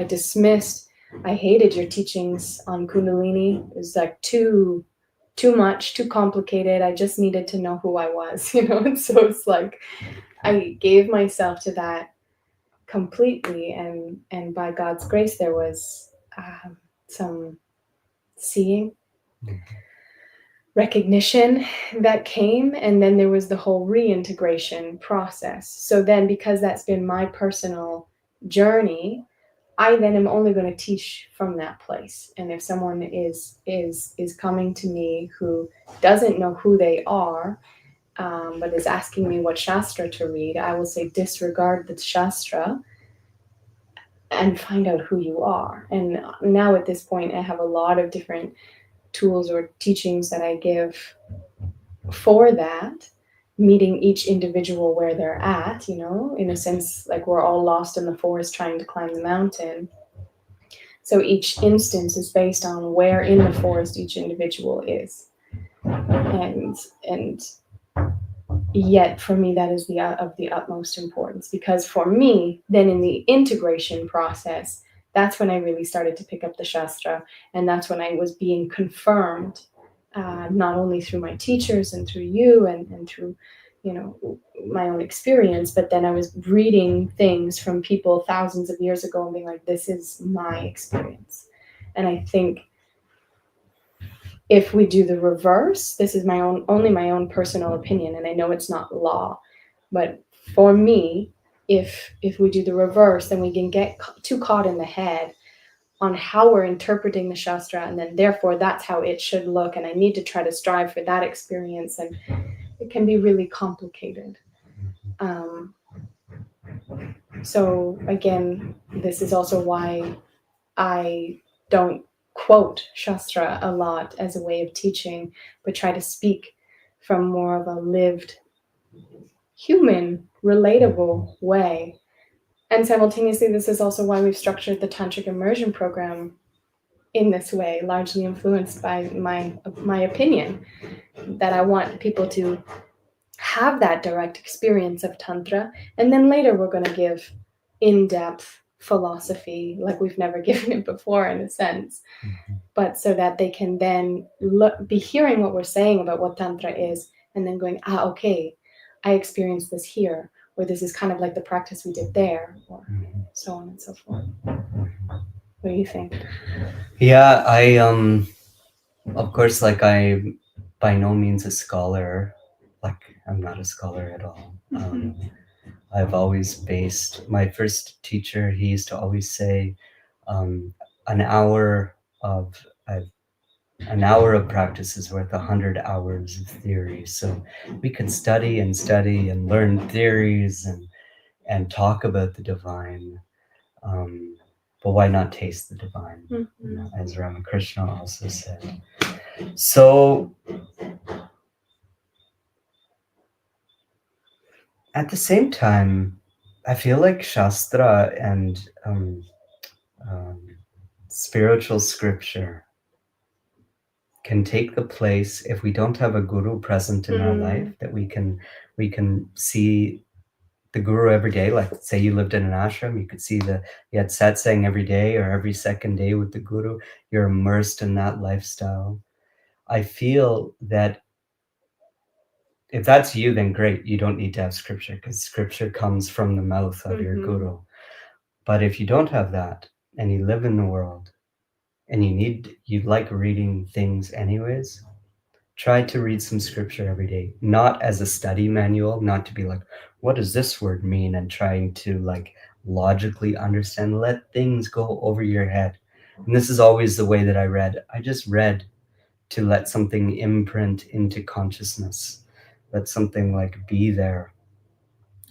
I hated your teachings on Kundalini. It was like too much, too complicated. I just needed to know who I was, And so it's like I gave myself to that completely, and by God's grace, there was some seeing, recognition that came, and then there was the whole reintegration process. So then, because that's been my personal journey, I then am only going to teach from that place. And if someone is coming to me who doesn't know who they are, but is asking me what Shastra to read, I will say disregard the Shastra and find out who you are. And now at this point, I have a lot of different tools or teachings that I give for that, meeting each individual where they're at, in a sense, like we're all lost in the forest trying to climb the mountain. So each instance is based on where in the forest each individual is. And yet for me, that is of the utmost importance, because for me, then in the integration process, that's when I really started to pick up the Shastra, and that's when I was being confirmed, not only through my teachers and through you and through, my own experience, but then I was reading things from people thousands of years ago and being like, this is my experience. And I think if we do the reverse, this is only my own personal opinion, and I know it's not law, but for me, if we do the reverse, then we can get too caught in the head on how we're interpreting the Shastra, and then therefore that's how it should look, and I need to try to strive for that experience, and it can be really complicated. So again, this is also why I don't quote Shastra a lot as a way of teaching, but try to speak from more of a lived, human, relatable way. And simultaneously, this is also why we've structured the Tantric Immersion Program in this way, largely influenced by my opinion, that I want people to have that direct experience of Tantra, and then later we're going to give in-depth philosophy like we've never given it before, in a sense, but so that they can then be hearing what we're saying about what Tantra is, and then going, okay, I experienced this here, or this is kind of like the practice we did there, or so on and so forth. What do you think? Yeah, I of course, like, I by no means a scholar, like I'm not a scholar at all. Mhm. I've always based my first teacher. He used to always say, um, "An hour of an hour of practice is worth 100 hours of theory." So we could study and study and learn theories and talk about the divine. Um, but why not taste the divine? You know, Mhm. as Ramakrishna also said. So at the same time, I feel like Shastra and um, spiritual scripture can take the place if we don't have a guru present in our life, that we can see the guru every day. Like, say you lived in an ashram, you could see you had satsang every day or every second day with the guru. You're immersed in that lifestyle. I feel that if that's you, then great. You don't need to have scripture, because scripture comes from the mouth of your guru. But if you don't have that and you live in the world and you like reading things anyways, try to read some scripture every day, not as a study manual, not to be like, what does this word mean? And trying to like logically understand, let things go over your head. And this is always the way that I read. I just read to let something imprint into consciousness, let something like be there,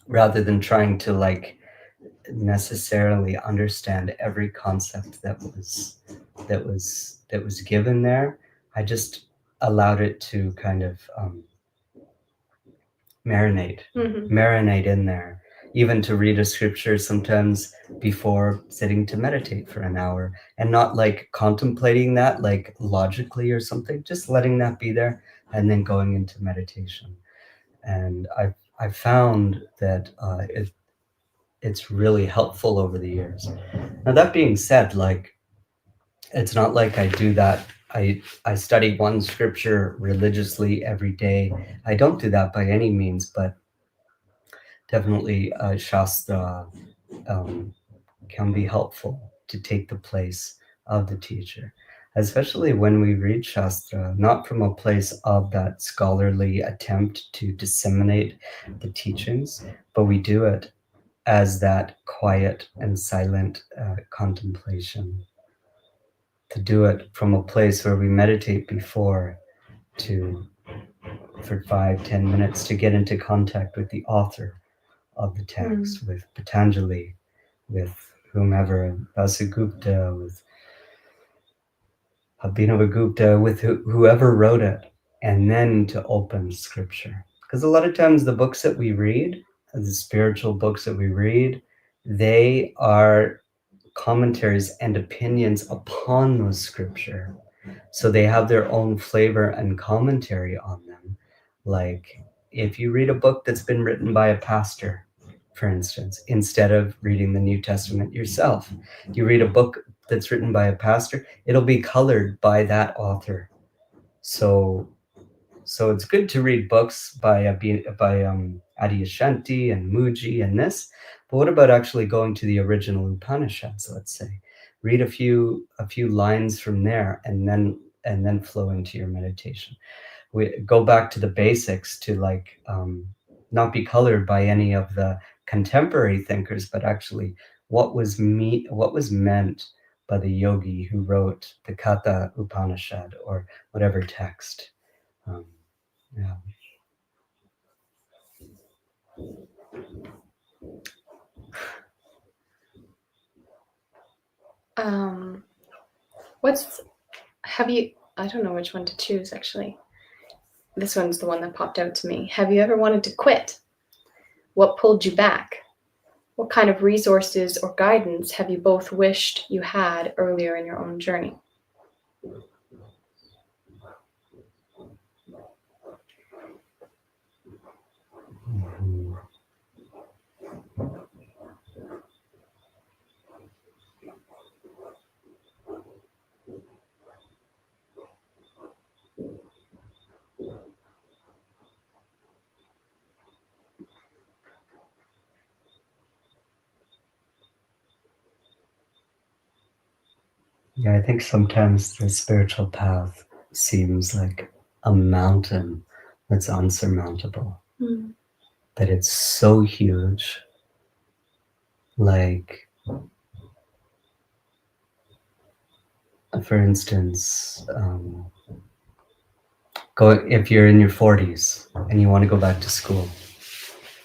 rather than trying to like necessarily understand every concept that was given there. I just allowed it to kind of marinate in there. Even to read a scripture sometimes before sitting to meditate for an hour, and not like contemplating that like logically or something, just letting that be there and then going into meditation. And I found that it's really helpful over the years. Now that being said, like, it's not like I do that. I study one scripture religiously every day. I don't do that by any means, but definitely Shastra um, can be helpful to take the place of the teacher, especially when we read Shastra, not from a place of that scholarly attempt to disseminate the teachings, but we do it as that quiet and silent contemplation, to do it from a place where we meditate before, to for 5-10 minutes to get into contact with the author of the text, with Patanjali, with whomever, Vasugupta, with Abhinavagupta, with whoever wrote it, and then to open scripture. Because a lot of times the books that we read, the spiritual books that we read, they are commentaries and opinions upon those scripture. So they have their own flavor and commentary on them. Like, if you read a book that's been written by a pastor, for instance, instead of reading the New Testament yourself, you read a book that's written by a pastor, it'll be colored by that author. So it's good to read books by Adyashanti and Muji and this, but what about actually going to the original Upanishads? Let's say, read a few lines from there, and then flow into your meditation. We go back to the basics, to like not be colored by any of the contemporary thinkers, but actually what was meant by the yogi who wrote the Katha Upanishad or whatever text. Um, yeah. What's have you? I don't know which one to choose actually. This one's the one that popped out to me. Have you ever wanted to quit? What pulled you back? What kind of resources or guidance have you both wished you had earlier in your own journey? Mhm. Yeah, I think sometimes the spiritual path seems like a mountain that's unsurmountable. Mm. that it's so huge. Like, for instance, if you're in your 40s and you want to go back to school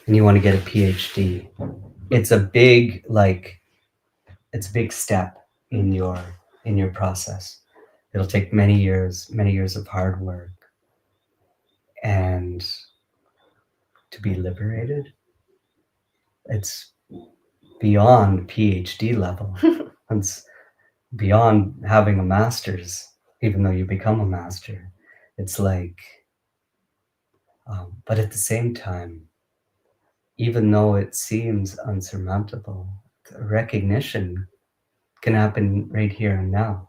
and you want to get a PhD, it's a big it's a big step in your process. It'll take many years of hard work, and to be liberated, it's beyond PhD level. It's beyond having a master's, even though you become a master. It's like, but at the same time, even though it seems unsurmountable, recognition can happen right here and now.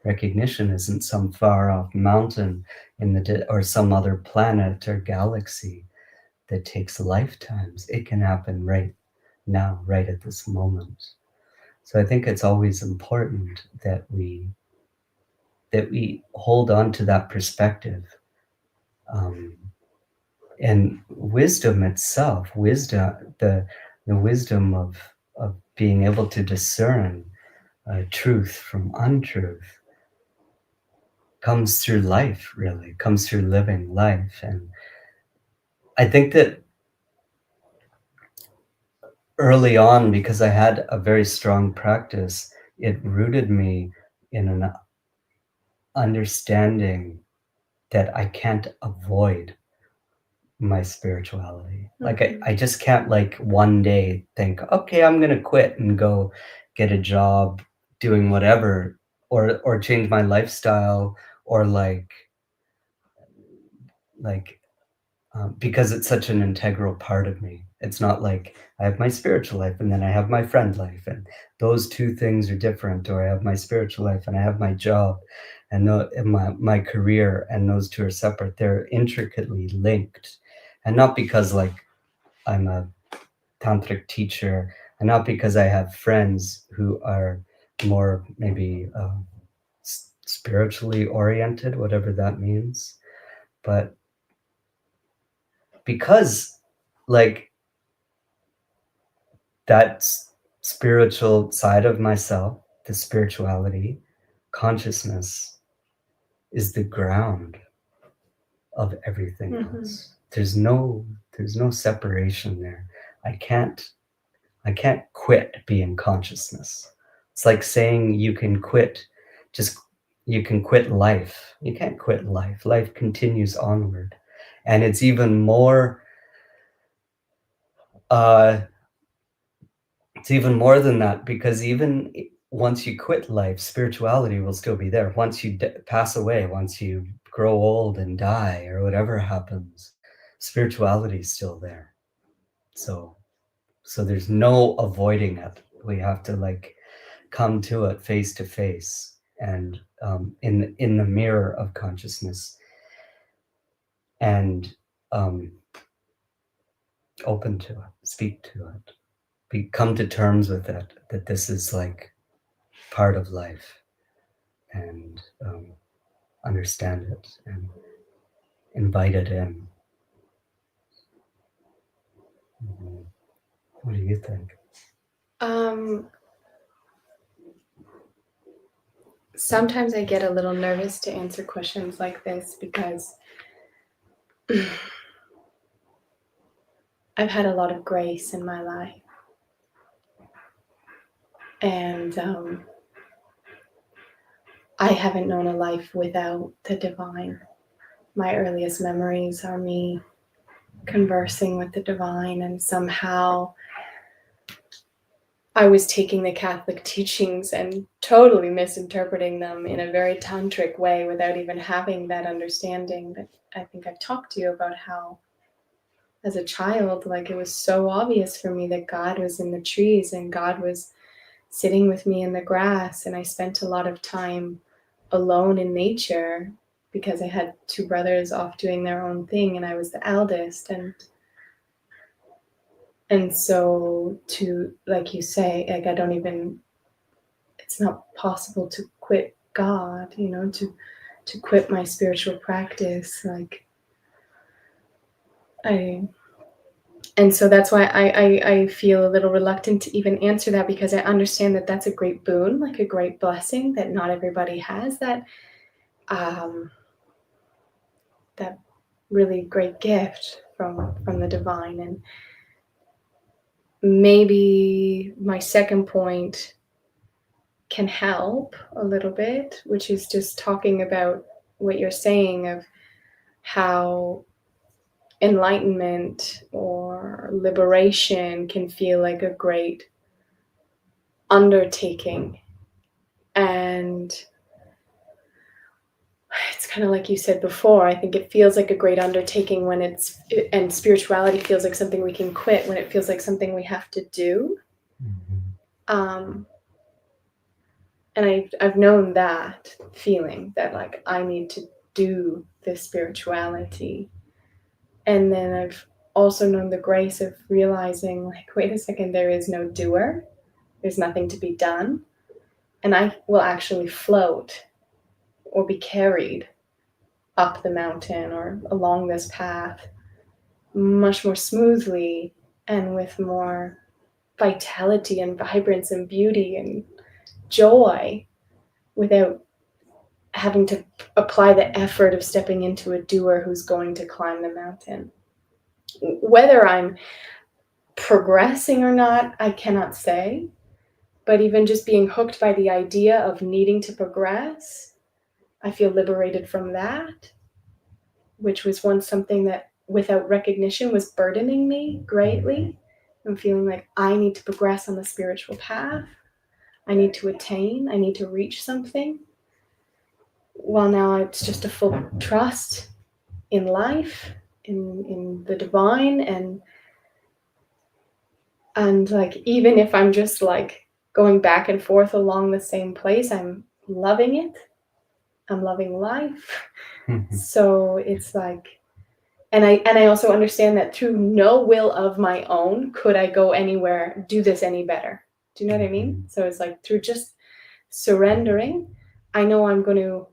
Recognition isn't some far off mountain or some other planet or galaxy that takes lifetimes. It can happen right now, right at this moment. So I think it's always important that we hold on to that perspective. And wisdom itself, the wisdom of being able to discern truth from untruth, comes through life, really, comes through living life. And I think that early on, because I had a very strong practice, it rooted me in an understanding that I can't avoid my spirituality. Like I just can't like one day think, okay, I'm gonna quit and go get a job doing whatever, or change my lifestyle, or because it's such an integral part of me. It's not like I have my spiritual life and then I have my friend life, and those two things are different, or I have my spiritual life and I have my job and my career, and those two are separate. They're intricately linked. And not because like I'm a tantric teacher, and not because I have friends who are more maybe spiritually oriented, whatever that means, but because like that spiritual side of myself, the spirituality, consciousness, is the ground of everything else. There's no separation there. I can't quit being consciousness. It's like saying you can quit life. You can't quit life. Life continues onward. And it's even more than that, because even once you quit life, spirituality will still be there. Once you pass away, once you grow old and die, or whatever happens, spirituality is still there. So there's no avoiding it. We have to like come to it face to face, and in the mirror of consciousness, and open to it, speak to it, come to terms with it, that this is like part of life, and understand it and invite it in. What do you think? Sometimes I get a little nervous to answer questions like this because I've had a lot of grace in my life. And I haven't known a life without the divine. My earliest memories are me conversing with the divine, and somehow I was taking the Catholic teachings and totally misinterpreting them in a very tantric way without even having that understanding. But I think I've talked to you about how, as a child, like it was so obvious for me that God was in the trees and God was sitting with me in the grass, and I spent a lot of time alone in nature because I had two brothers off doing their own thing and I was the eldest, and so, to, like you say, like it's not possible to quit God, to quit my spiritual practice. Like And so that's why I feel a little reluctant to even answer that, because I understand that that's a great boon, like a great blessing, that not everybody has that that really great gift from the divine. And maybe my second point can help a little bit, which is just talking about what you're saying of how enlightenment or liberation can feel like a great undertaking. And it's kind of like you said before, I think it feels like a great undertaking when and spirituality feels like something we can quit, when it feels like something we have to do. And I've known that feeling, that like I need to do this spirituality. And then I've also known the grace of realizing, like, wait a second, there is no doer. There's nothing to be done. And I will actually float or be carried up the mountain or along this path much more smoothly and with more vitality and vibrance and beauty and joy, without having to apply the effort of stepping into a doer who's going to climb the mountain. Whether I'm progressing or not, I cannot say. But even just being hooked by the idea of needing to progress, I feel liberated from that, which was once something that, without recognition, was burdening me greatly. I'm feeling like I need to progress on the spiritual path. I need to attain. I need to reach something. Well, now it's just a full trust in life, in the divine, and like, even if I'm just like going back and forth along the same place, I'm loving it. I'm loving life. So it's like, and I also understand that through no will of my own could I go anywhere, do this any better. Do you know what I mean? So it's like, through just surrendering, I know I'm going to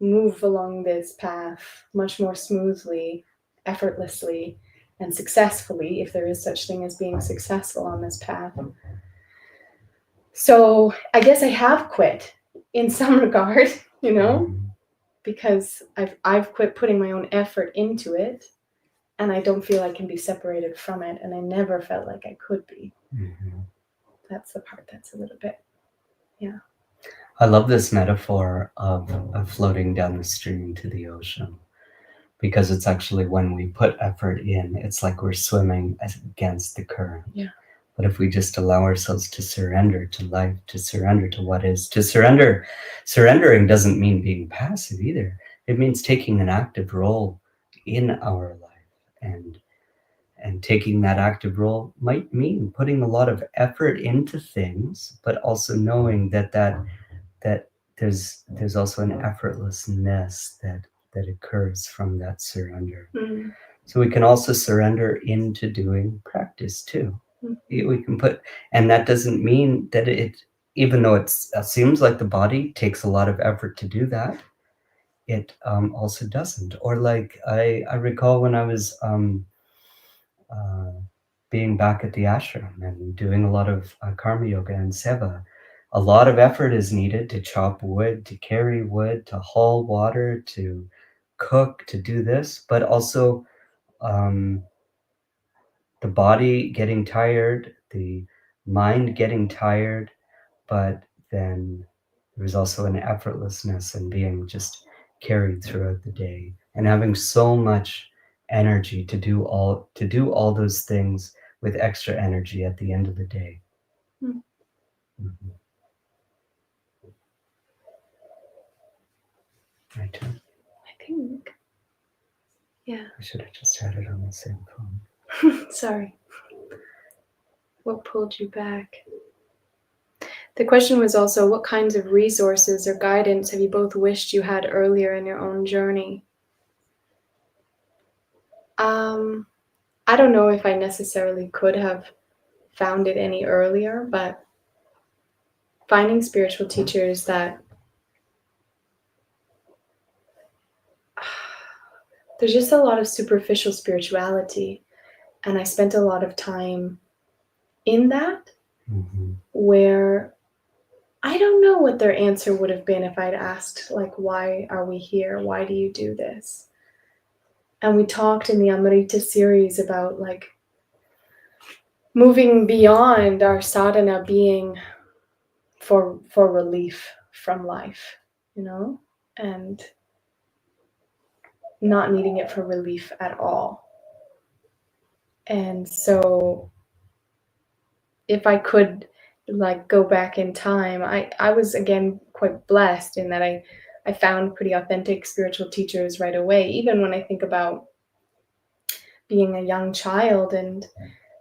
move along this path much more smoothly, effortlessly, and successfully, if there is such thing as being successful on this path. So I guess I have quit in some regard, because I've quit putting my own effort into it, and I don't feel I can be separated from it, and I never felt like I could be. That's the part that's a little bit, yeah. I love this metaphor of floating down the stream to the ocean, because it's actually, when we put effort in, it's like we're swimming against the current. Yeah. But if we just allow ourselves to surrender to life, to surrender to what is, surrendering doesn't mean being passive either. It means taking an active role in our life, and taking that active role might mean putting a lot of effort into things, but also knowing that there's also an effortlessness that occurs from that surrender. So we can also surrender into doing practice too. We can put, and that doesn't mean that even though it seems like the body takes a lot of effort to do that, it also doesn't. Or like I recall when I was being back at the ashram and doing a lot of karma yoga and seva, a lot of effort is needed to chop wood, to carry wood, to haul water, to cook, to do this, but also the body getting tired, the mind getting tired, but then there's also an effortlessness in being just carried throughout the day and having so much energy to do all those things with extra energy at the end of the day. My turn. I think. Yeah. I should have just had it on the same phone. Sorry. What pulled you back? The question was also, what kinds of resources or guidance have you both wished you had earlier in your own journey? I don't know if I necessarily could have found it any earlier, but finding spiritual teachers that there's just a lot of superficial spirituality, and I spent a lot of time in that, where I don't know what their answer would have been if I'd asked, like, why are we here? Why do you do this? And we talked in the Amrita series about like moving beyond our sadhana being for relief from life, and not needing it for relief at all. And so if I could like go back in time, I was again quite blessed in that I found pretty authentic spiritual teachers right away. Even when I think about being a young child and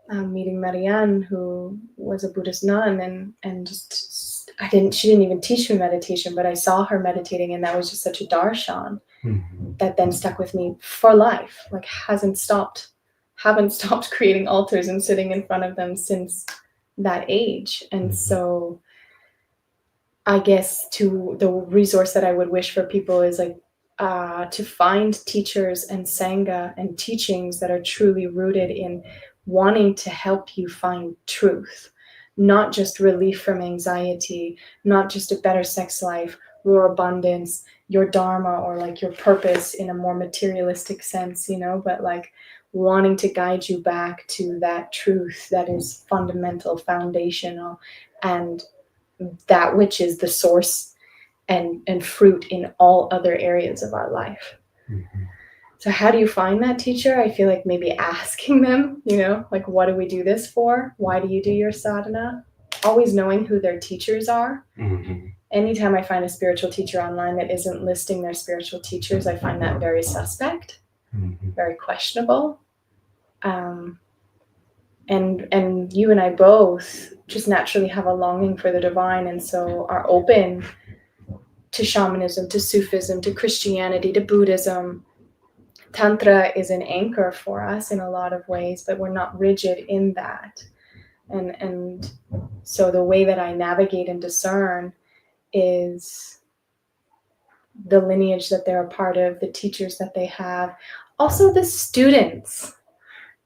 meeting Marianne, who was a Buddhist nun, and just she didn't even teach me meditation, but I saw her meditating, and that was just such a darshan that then stuck with me for life. Like haven't stopped creating altars and sitting in front of them since that age. And so I guess to the resource that I would wish for people is like to find teachers and sangha and teachings that are truly rooted in wanting to help you find truth, not just relief from anxiety, not just a better sex life, your abundance, your dharma, or like your purpose in a more materialistic sense, but like wanting to guide you back to that truth that is fundamental, foundational, and that which is the source and fruit in all other areas of our life. So how do you find that teacher? I feel like maybe asking them, like, what do we do this for? Why do you do your sadhana? Always knowing who their teachers are. Anytime I find a spiritual teacher online that isn't listing their spiritual teachers, I find that very suspect, very questionable. And you and I both just naturally have a longing for the divine, and so are open to shamanism, to Sufism, to Christianity, to Buddhism. Tantra is an anchor for us in a lot of ways, but we're not rigid in that. And so the way that I navigate and discern is the lineage that they're a part of, the teachers that they have, also the students.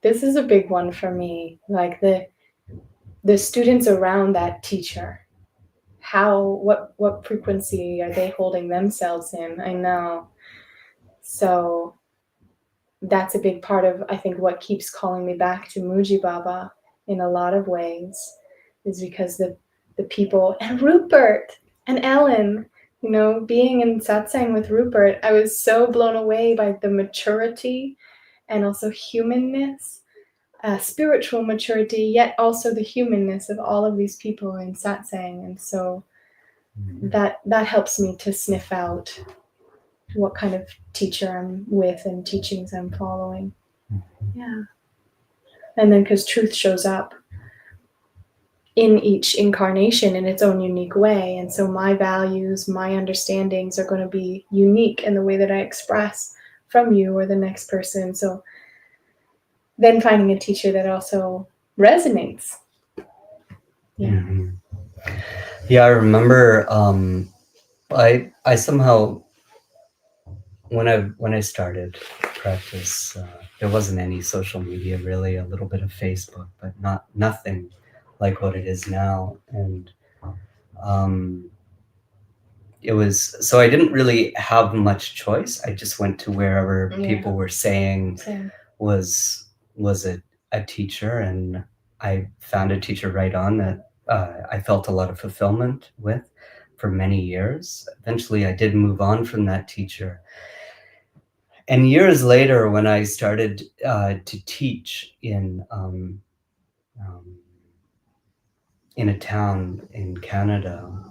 This is a big one for me, like the students around that teacher. What frequency are they holding themselves in? I know. So that's a big part of, I think, what keeps calling me back to Muji Baba in a lot of ways, is because the people, and Rupert and Ellen, being in satsang with Rupert, I was so blown away by the maturity and also humanness, spiritual maturity, yet also the humanness of all of these people in satsang. And so that helps me to sniff out what kind of teacher I'm with and teachings I'm following. Yeah. And then because truth shows up in each incarnation in its own unique way. And so my values, my understandings are going to be unique in the way that I express from you or the next person. So then finding a teacher that also resonates. Yeah. Yeah, I remember I somehow, when I started practice, there wasn't any social media really, a little bit of Facebook, but nothing like what it is now. And it was, so I didn't really have much choice. I just went to wherever people were saying was a teacher, and I found a teacher right on that I felt a lot of fulfillment with for many years. Eventually I did move on from that teacher. And years later, when I started to teach in a town in Canada,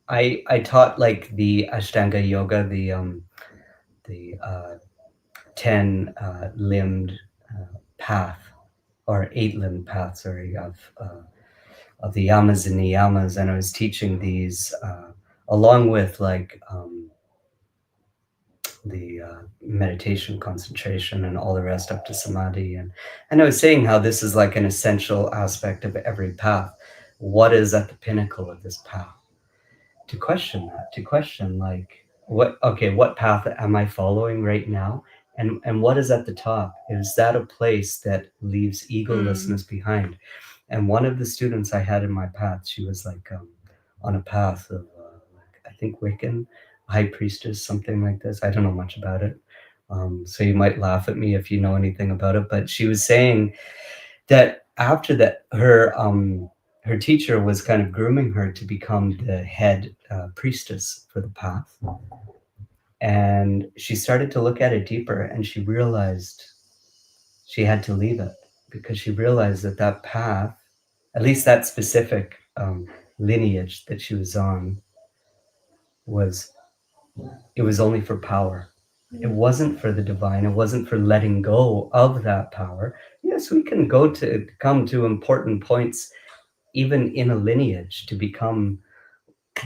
I taught like the Ashtanga Yoga, the 10 limbed path, or 8-limbed path, sorry, of the yamas and niyamas, and I was teaching these along with like the meditation, concentration, and all the rest up to samadhi. And I was saying how this is like an essential aspect of every path. What is at the pinnacle of this path? To question that, to question like, what path am I following right now? And what is at the top? Is that a place that leaves egolessness behind? And one of the students I had in my path, she was like on a path of like, I think Wiccan, high priestess, something like this. I don't know much about it. So you might laugh at me if you know anything about it, but she was saying that after that, her teacher was kind of grooming her to become the head priestess for the path. And she started to look at it deeper, and she realized she had to leave it, because she realized that that path, at least that specific lineage that she was on, it was only for power. It wasn't for the divine. It wasn't for letting go of that power. Yes, we can come to important points, even in a lineage, to become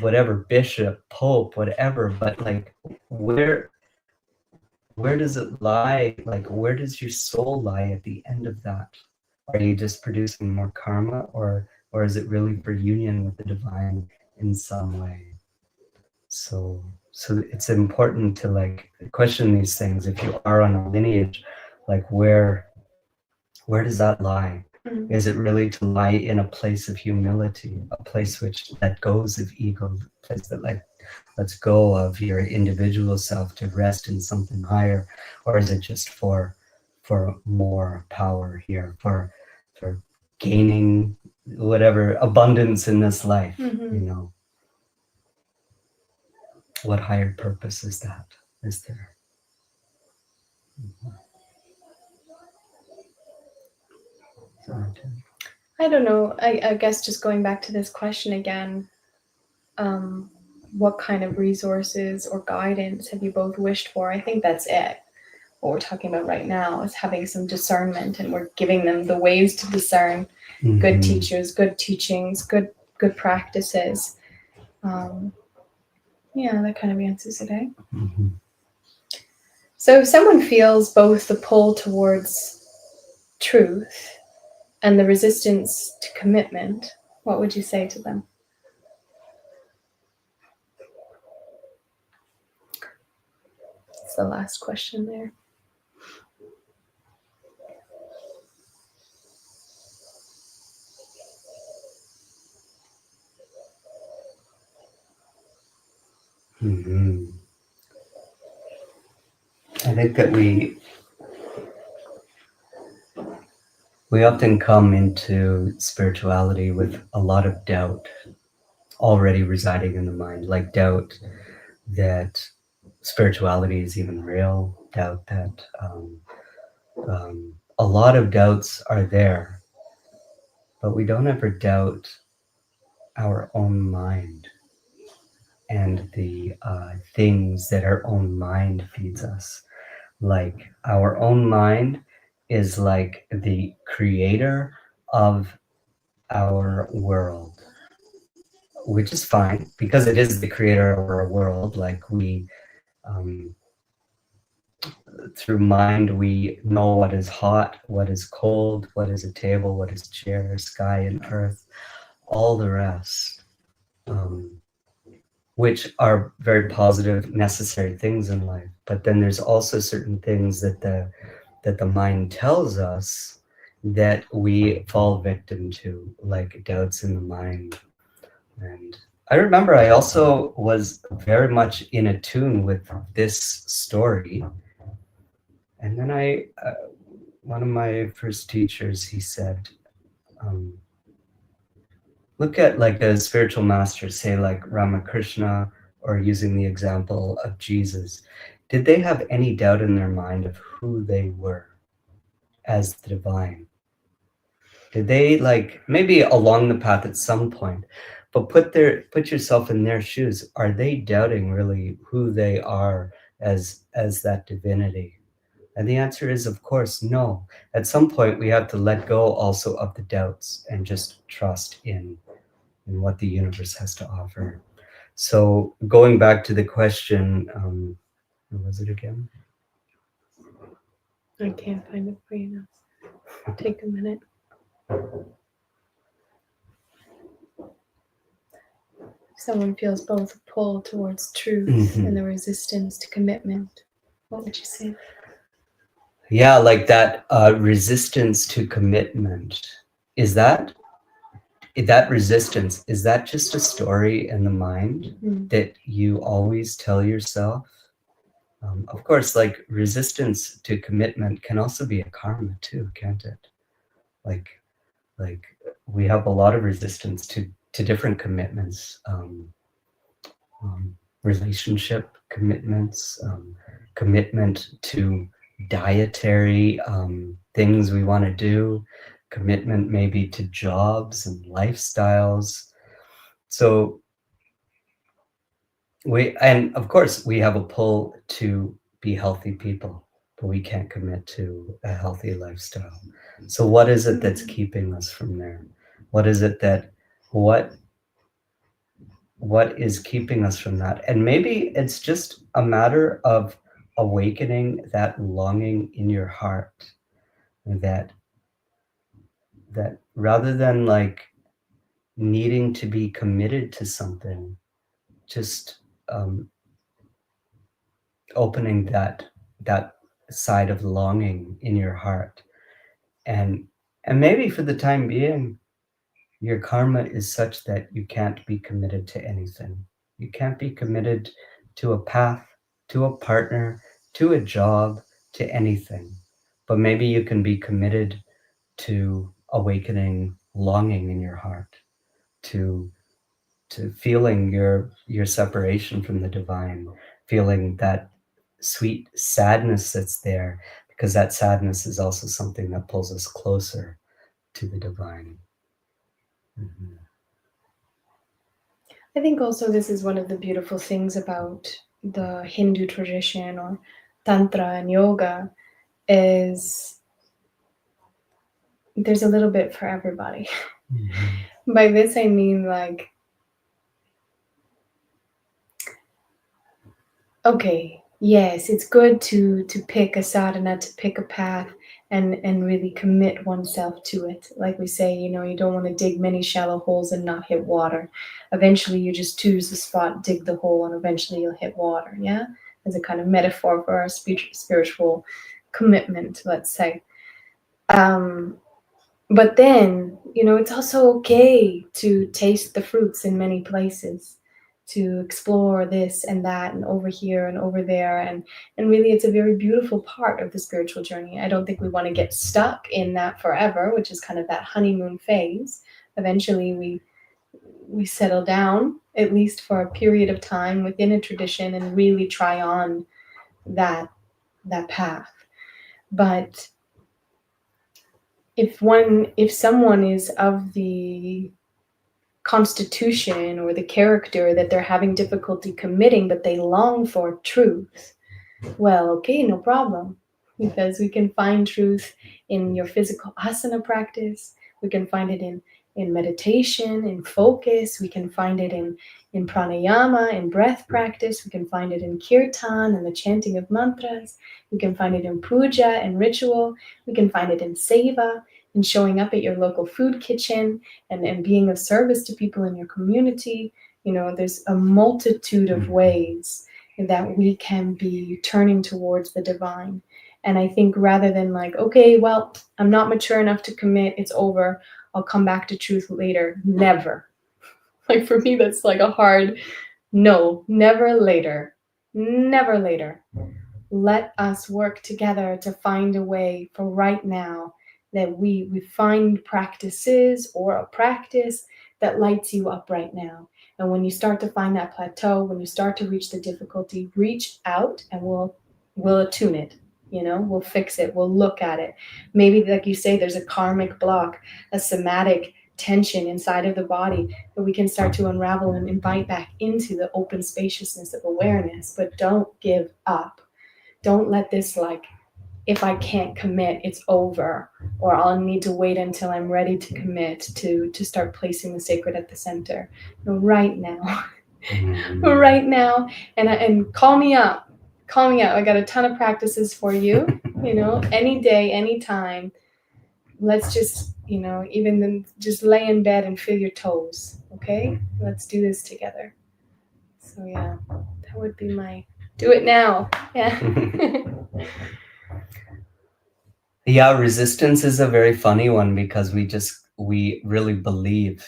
whatever bishop, pope, whatever. But like, where does it lie? Like, where does your soul lie at the end of that? Are you just producing more karma, or is it really for union with the divine in some way? So it's important to like question these things. If you are on a lineage, like where does that lie? Is it really to lie in a place of humility, a place which let goes of ego, a place that lets go of your individual self to rest in something higher? Or is it just for more power here, for gaining whatever abundance in this life? You know, what higher purpose is there? I don't know. I guess just going back to this question again, what kind of resources or guidance have you both wished for? I think that's it. What we're talking about right now is having some discernment, and we're giving them the ways to discern good teachers, good teachings, good practices. Yeah, that kind of answers it, eh? So if someone feels both the pull towards truth and the resistance to commitment, what would you say to them? That's the last question there. I think that we often come into spirituality with a lot of doubt already residing in the mind, like doubt that spirituality is even real, doubt that a lot of doubts are there, but we don't ever doubt our own mind and the things that our own mind feeds us. Like, our own mind is like the creator of our world, which is fine because it is the creator of our world. Like, we through mind we know what is hot, what is cold, what is a table, what is chair, sky and earth, all the rest, which are very positive, necessary things in life. But then there's also certain things that the mind tells us that we fall victim to, like doubts in the mind. And I remember I also was very much in attune with this story. And then one of my first teachers, he said, look at like a spiritual master, say like Ramakrishna, or using the example of Jesus. Did they have any doubt in their mind of who they were as the divine? Did they, like, maybe along the path at some point, but put yourself in their shoes. Are they doubting really who they are as that divinity? And the answer is, of course, no. At some point, we have to let go also of the doubts and just trust in what the universe has to offer. So going back to the question, what was it again? I can't find it for you now. Take a minute. someone feels both a pull towards truth and the resistance to commitment, what would you say? Yeah, like that resistance to commitment. Is that resistance, is that just a story in the mind that you always tell yourself? Of course, like resistance to commitment can also be a karma too, can't it? Like we have a lot of resistance to different commitments, relationship commitments, commitment to dietary things we want to do, commitment maybe to jobs and lifestyles. So and of course we have a pull to be healthy people, but we can't commit to a healthy lifestyle. So what is it that's keeping us from there? What is it that what is keeping us from that? And maybe it's just a matter of awakening that longing in your heart, that rather than like needing to be committed to something, just opening that side of longing in your heart. And maybe for the time being, your karma is such that you can't be committed to anything. You can't be committed to a path, to a partner, to a job, to anything. But maybe you can be committed to awakening longing in your heart, to feeling your separation from the divine, feeling that sweet sadness that's there, because that sadness is also something that pulls us closer to the divine. I think also this is one of the beautiful things about the Hindu tradition or Tantra and yoga is there's a little bit for everybody. By this I mean like, okay, yes, it's good to pick a sadhana, to pick a path and really commit oneself to it. Like we say, you don't want to dig many shallow holes and not hit water. Eventually you just choose the spot, dig the hole, and eventually you'll hit water, yeah? As a kind of metaphor for our spiritual commitment, let's say. But then, it's also okay to taste the fruits in many places, to explore this and that and over here and over there. And really, it's a very beautiful part of the spiritual journey. I don't think we want to get stuck in that forever, which is kind of that honeymoon phase. Eventually, we settle down, at least for a period of time within a tradition, and really try on that path. But if someone is of the constitution or the character that they're having difficulty committing, but they long for truth, well, okay, no problem, because we can find truth in your physical asana practice. We can find it in meditation, in focus. We can find it in pranayama, in breath practice. We can find it in kirtan and the chanting of mantras. We can find it in puja and ritual. We can find it in seva, in showing up at your local food kitchen and being of service to people in your community. There's a multitude of ways that we can be turning towards the divine. And I think rather than like, okay, well, I'm not mature enough to commit, it's over, I'll come back to truth later. Never. Like for me, that's like a hard no, never later. Never later. Let us work together to find a way for right now that we find practices or a practice that lights you up right now. And when you start to find that plateau, when you start to reach the difficulty, reach out and we'll attune it. We'll fix it. We'll look at it. Maybe, like you say, there's a karmic block, a somatic tension inside of the body that we can start to unravel and invite back into the open spaciousness of awareness. But don't give up. Don't let this like, if I can't commit, it's over, or I'll need to wait until I'm ready to commit to start placing the sacred at the center. No, right now. Right now. And call me up. Call me up. I got a ton of practices for you, any day, anytime. Let's just, even then just lay in bed and feel your toes. Okay? Let's do this together. So yeah, that would be my do it now. Yeah. Yeah, resistance is a very funny one because we really believe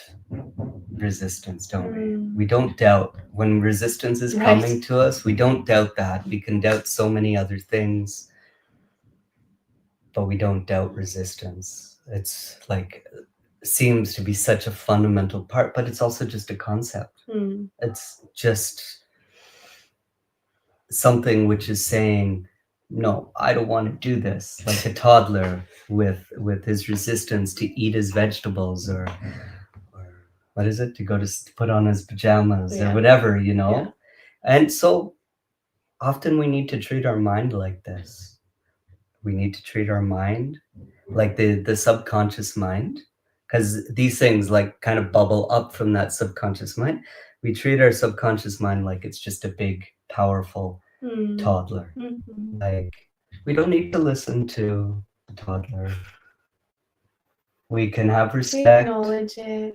resistance, don't we? We don't doubt when resistance is coming to us. We don't doubt that. We can doubt so many other things, but we don't doubt resistance. It's like seems to be such a fundamental part, but it's also just a concept. It's just something which is saying, no, I don't want to do this, like a toddler with his resistance to eat his vegetables or what is it, to go to put on his pajamas or whatever, you know. And so often we need to treat our mind like this. We need to treat our mind like the subconscious mind, because these things like kind of bubble up from that subconscious mind. We treat our subconscious mind like it's just a big powerful toddler. Like we don't need to listen to the toddler. We can have respect.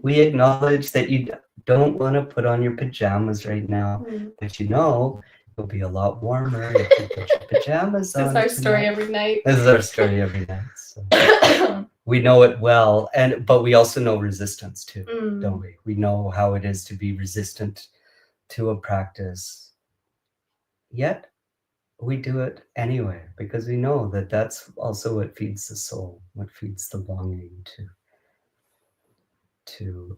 We acknowledge that you don't want to put on your pajamas right now, but you know it'll be a lot warmer if you put your pajamas on. This is our story every night. This is our story every night. So. We know it well, but we also know resistance too, don't we? We know how it is to be resistant to a practice. Yet we do it anyway because we know that that's also what feeds the soul, what feeds the longing to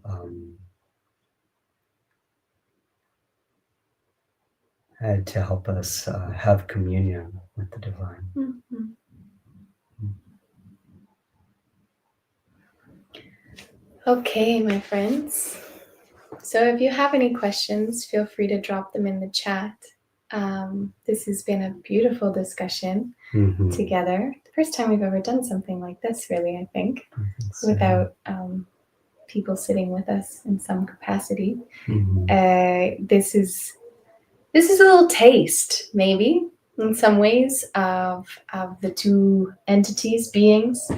help us have communion with the divine. Okay, my friends. So if you have any questions, feel free to drop them in the chat. This has been a beautiful discussion together. The first time we've ever done something like this, really, I think, without people sitting with us in some capacity. This is a little taste, maybe, in some ways, of the two entities, beings,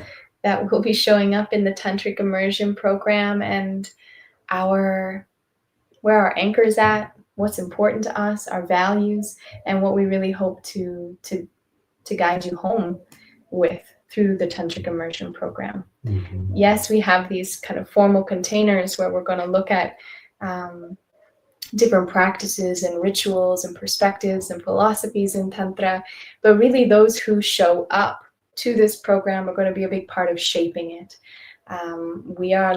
that will be showing up in the Tantric Immersion Program, and where our anchor is at, what's important to us, our values, and what we really hope to guide you home with through the Tantric Immersion Program. Yes, we have these kind of formal containers where we're going to look at different practices and rituals and perspectives and philosophies in Tantra, but really those who show up to this program are going to be a big part of shaping it. We have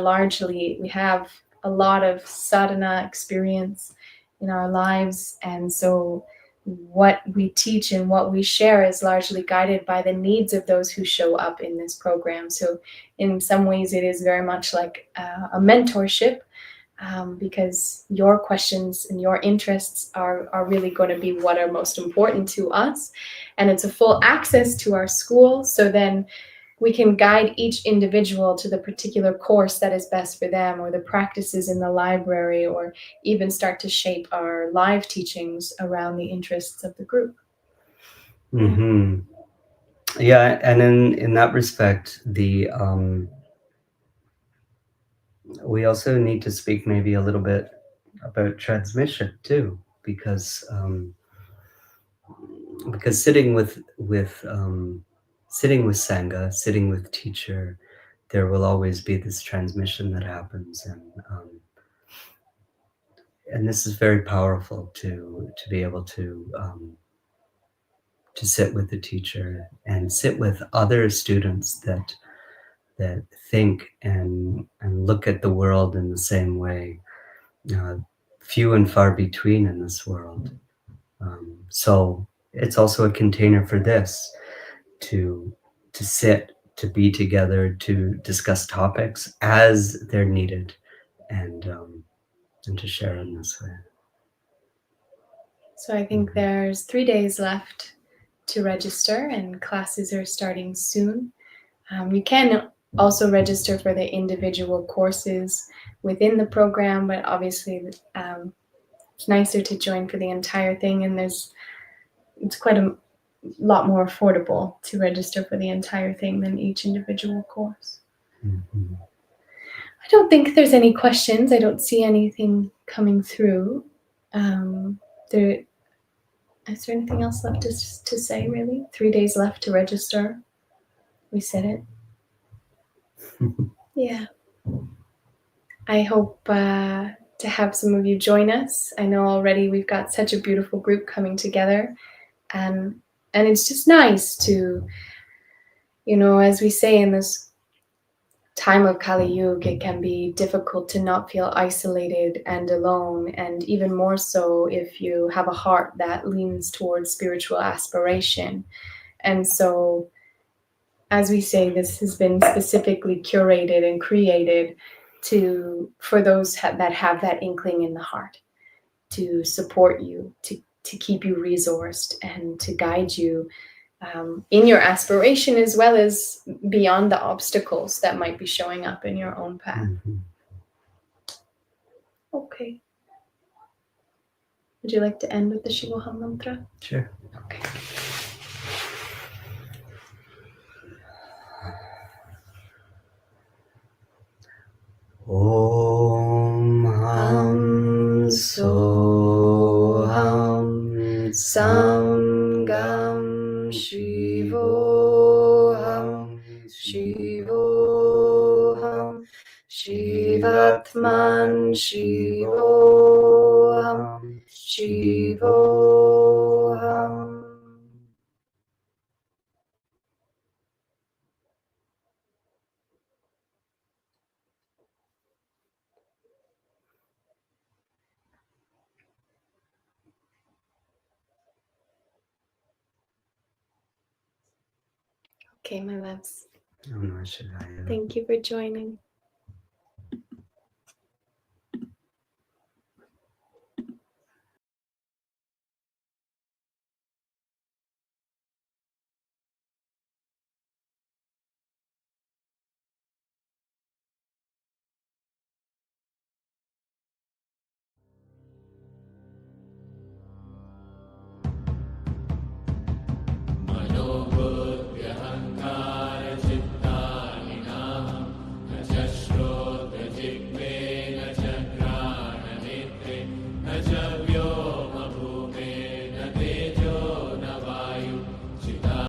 a lot of sadhana experience in our lives, and so what we teach and what we share is largely guided by the needs of those who show up in this program. So in some ways it is very much like a mentorship, because your questions and your interests are really going to be what are most important to us, and it's a full access to our school, so then we can guide each individual to the particular course that is best for them, or the practices in the library, or even start to shape our live teachings around the interests of the group. Yeah, and in that respect, we also need to speak maybe a little bit about transmission too, because sitting with Sangha, sitting with teacher, there will always be this transmission that happens, and this is very powerful to be able to sit with the teacher and sit with other students that think and look at the world in the same way. Few and far between in this world. So it's also a container for this, to sit, to be together, to discuss topics as they're needed, and to share in this way. So I think there's 3 days left to register, and classes are starting soon. You can also register for the individual courses within the program, but obviously it's nicer to join for the entire thing, and it's quite a lot more affordable to register for the entire thing than each individual course. I don't think there's any questions. I don't see anything coming through. Is there anything else left to say, really? 3 days left to register. We said it. Yeah. I hope to have some of you join us. I know already we've got such a beautiful group coming together. And it's just nice to, as we say in this time of Kali Yuga, it can be difficult to not feel isolated and alone, and even more so if you have a heart that leans towards spiritual aspiration. And so, as we say, this has been specifically curated and created for those that have that inkling in the heart, to support you, to keep you resourced, and to guide you in your aspiration, as well as beyond the obstacles that might be showing up in your own path. Mm-hmm. Okay. Would you like to end with the Shivoham mantra? Sure. Okay. Om Ham Soham Samgam Shivoham Shivoham Shivatman Shivoham Shivoham. Okay, my loves. Namah Shivaya. Thank you for joining. Najavyo